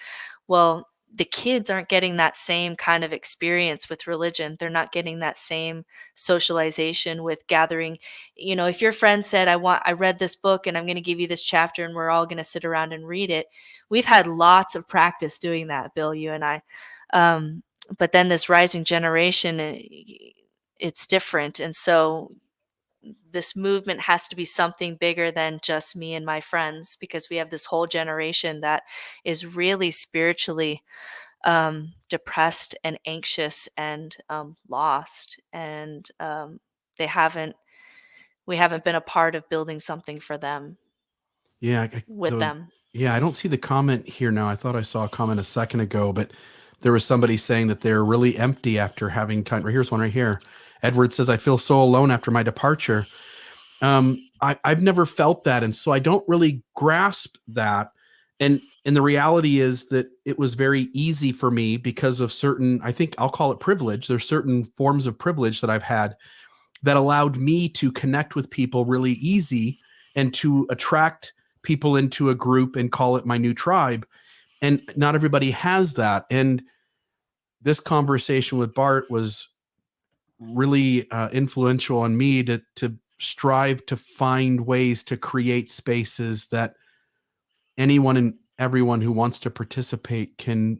Well, the kids aren't getting that same kind of experience with religion. They're not getting that same socialization with gathering. If your friend said, I read this book and I'm going to give you this chapter and we're all going to sit around and read it. We've had lots of practice doing that, Bill, you and I. But then this rising generation, it's different. And so this movement has to be something bigger than just me and my friends, because we have this whole generation that is really spiritually depressed and anxious and lost, and we haven't been a part of building something for them. Yeah, them. Yeah, I don't see the comment here now. I thought I saw a comment a second ago, but there was somebody saying that they're really empty after having here's one right here. Edward says, I feel so alone after my departure. I've never felt that. And so I don't really grasp that. And the reality is that it was very easy for me because of certain, I think I'll call it privilege. There's certain forms of privilege that I've had that allowed me to connect with people really easy and to attract people into a group and call it my new tribe. And not everybody has that. And this conversation with Bart was really influential on me to strive to find ways to create spaces that anyone and everyone who wants to participate can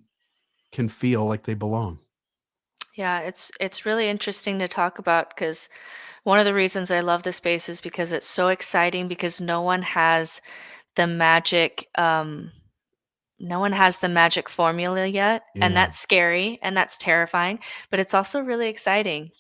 feel like they belong. Yeah, it's really interesting to talk about, because one of the reasons I love this space is because it's so exciting, because no one has the magic formula yet. Yeah. And that's scary and that's terrifying, but it's also really exciting.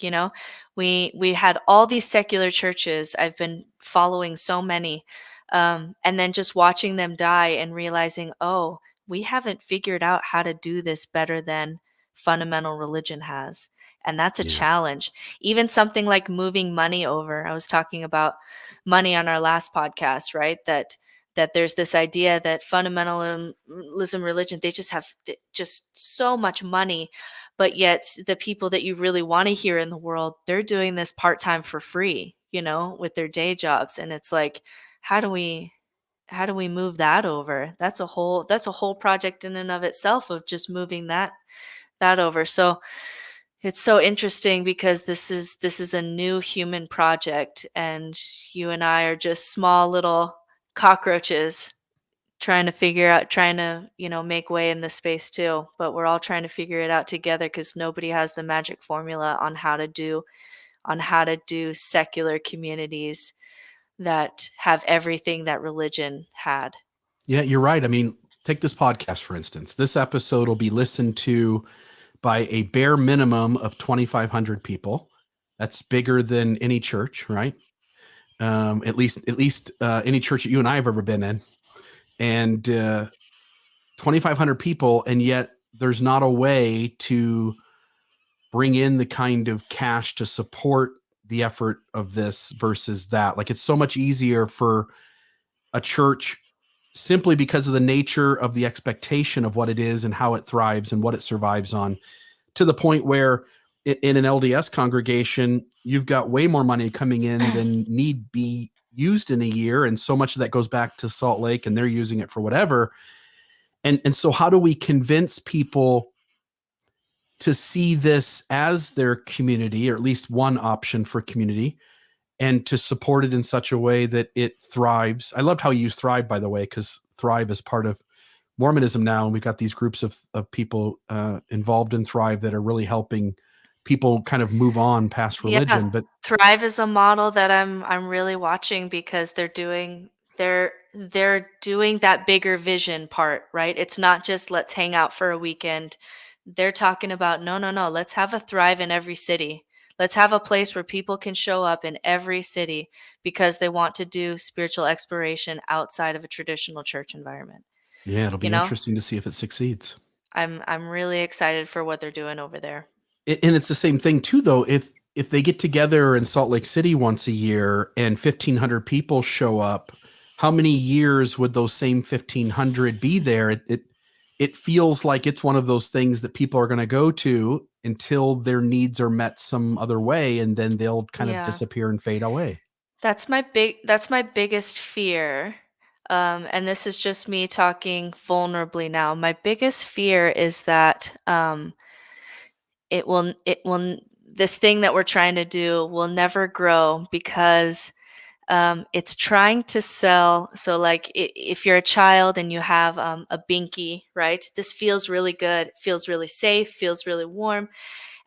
We had all these secular churches. I've been following so many, and then just watching them die and realizing, oh, we haven't figured out how to do this better than fundamental religion has. And that's a challenge. Even something like moving money over. I was talking about money on our last podcast, right? That there's this idea that fundamentalism religion, they just have just so much money, but yet the people that you really want to hear in the world, they're doing this part-time for free, with their day jobs. And it's like, how do we move that over? That's a whole project in and of itself, of just moving that over. So It's so interesting because this is a new human project, and you and I are just small little cockroaches trying to, make way in this space too. But we're all trying to figure it out together because nobody has the magic formula on how to do secular communities that have everything that religion had. Yeah, you're right. I mean, take this podcast, for instance. This episode will be listened to by a bare minimum of 2,500 people. That's bigger than any church, right? At least any church that you and I have ever been in. And 2,500 people, and yet there's not a way to bring in the kind of cash to support the effort of this versus that. Like, it's so much easier for a church simply because of the nature of the expectation of what it is and how it thrives and what it survives on, to the point where in an LDS congregation, you've got way more money coming in than need be used in a year. And so much of that goes back to Salt Lake, and they're using it for whatever. And so how do we convince people to see this as their community, or at least one option for community, and to support it in such a way that it thrives? I loved how you used thrive, by the way, because thrive is part of Mormonism now. And we've got these groups of people involved in Thrive that are really helping people kind of move on past religion. Yeah, But Thrive is a model that I'm really watching because they're doing that bigger vision part, right? It's not just let's hang out for a weekend. They're talking about no, let's have a Thrive in every city. Let's have a place where people can show up in every city because they want to do spiritual exploration outside of a traditional church environment. yeah, it'll be You know, interesting to see if it succeeds. I'm really excited for what they're doing over there. And it's the same thing too, though. If they get together in Salt Lake City once a year and 1,500 people show up, how many years would those same 1,500 be there? It feels like it's one of those things that people are going to go to until their needs are met some other way, and then they'll kind of Yeah. disappear and fade away. That's my biggest fear. And this is just me talking vulnerably now. My biggest fear is that this thing that we're trying to do will never grow because it's trying to sell. So like if you're a child and you have a binky, right? This feels really good, feels really safe, feels really warm.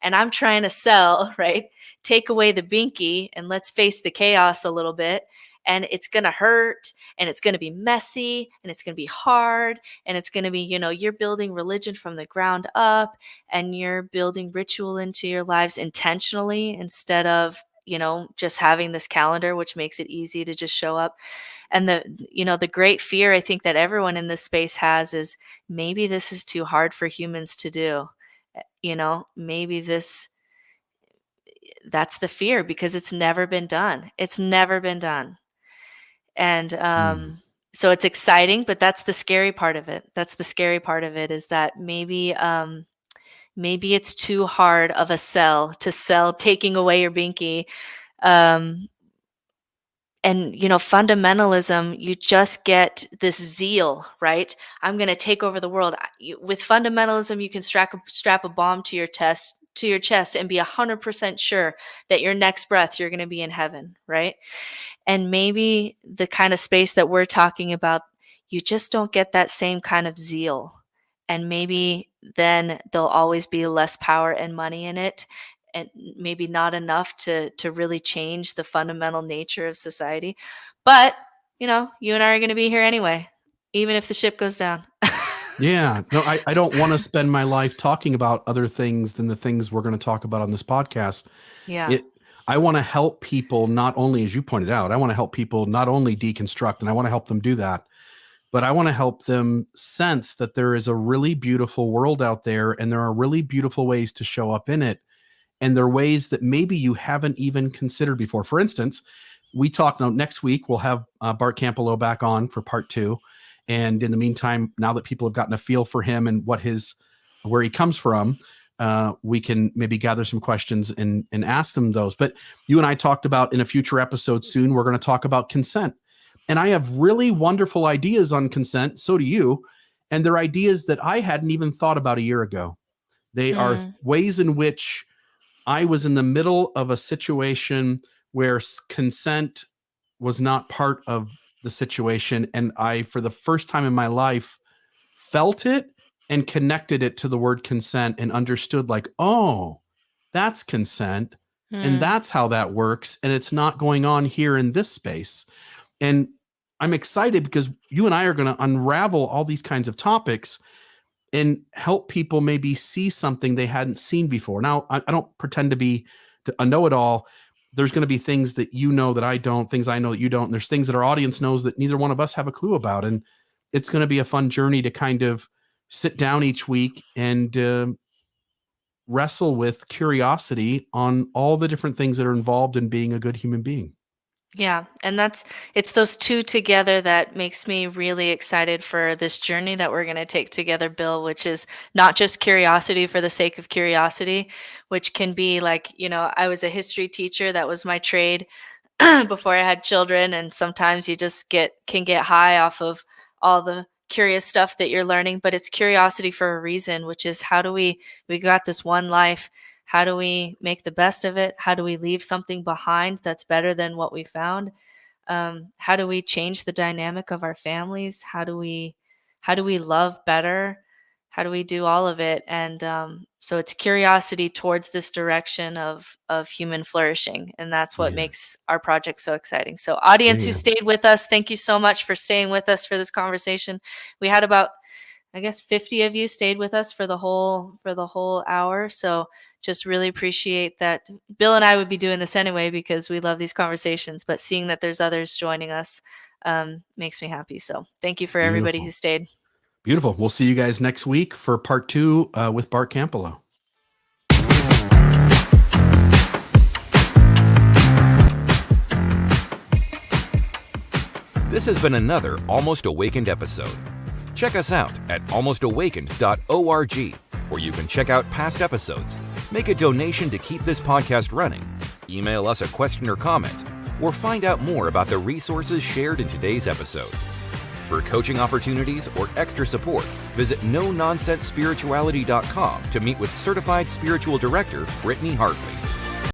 And I'm trying to sell, right? Take away the binky and let's face the chaos a little bit. And it's going to hurt, and it's going to be messy, and it's going to be hard, and it's going to be, you're building religion from the ground up, and you're building ritual into your lives intentionally instead of, just having this calendar, which makes it easy to just show up. And the great fear I think that everyone in this space has is maybe this is too hard for humans to do. Maybe that's the fear because it's never been done. It's never been done. And so it's exciting, but that's the scary part of it. That's the scary part of it, is that maybe it's too hard of a sell to sell taking away your binky. And fundamentalism, you just get this zeal, right? I'm going to take over the world. With fundamentalism, you can strap a bomb to your chest and be 100% sure that your next breath you're going to be in heaven, right? And maybe the kind of space that we're talking about, you just don't get that same kind of zeal. And maybe then there'll always be less power and money in it, and maybe not enough to really change the fundamental nature of society. But, you and I are going to be here anyway, even if the ship goes down. Yeah. No, I don't want to spend my life talking about other things than the things we're going to talk about on this podcast. Yeah. I want to help people, not only, as you pointed out, I want to help people not only deconstruct, and I want to help them do that, but I want to help them sense that there is a really beautiful world out there, and there are really beautiful ways to show up in it. And there are ways that maybe you haven't even considered before. For instance, we talk now, next week, we'll have Bart Campolo back on for part 2. And in the meantime, now that people have gotten a feel for him and where he comes from, we can maybe gather some questions and ask them those. But you and I talked about in a future episode soon, we're going to talk about consent. And I have really wonderful ideas on consent. So do you. And they're ideas that I hadn't even thought about a year ago. They are ways in which I was in the middle of a situation where consent was not part of the situation. And I, for the first time in my life, felt it and connected it to the word consent and understood like, oh, that's consent. And that's how that works. And it's not going on here in this space. And I'm excited because you and I are going to unravel all these kinds of topics and help people maybe see something they hadn't seen before. Now, I don't pretend to be a know-it-all. There's going to be things that you know that I don't, things I know that you don't. And there's things that our audience knows that neither one of us have a clue about. And it's going to be a fun journey to kind of sit down each week and wrestle with curiosity on all the different things that are involved in being a good human being. Yeah, and it's those two together that makes me really excited for this journey that we're going to take together, Bill, which is not just curiosity for the sake of curiosity, which can be like, I was a history teacher. That was my trade before I had children. And sometimes you just can get high off of all the curious stuff that you're learning, but it's curiosity for a reason, which is we got this one life. How do we make the best of it? How do we leave something behind that's better than what we found? How do we change the dynamic of our families? How do we love better? How do we do all of it? And so it's curiosity towards this direction of human flourishing. And that's what makes our project so exciting. So audience who stayed with us, thank you so much for staying with us for this conversation. We had about, I guess, 50 of you stayed with us for the whole hour. So just really appreciate that. Bill and I would be doing this anyway because we love these conversations, but seeing that there's others joining us makes me happy. So thank you for everybody who stayed. Beautiful. We'll see you guys next week for part 2 with Bart Campolo. This has been another Almost Awakened episode. Check us out at almostawakened.org, where you can check out past episodes, make a donation to keep this podcast running, email us a question or comment, or find out more about the resources shared in today's episode. For coaching opportunities or extra support, visit NoNonsenseSpirituality.com to meet with Certified Spiritual Director Brittany Hartley.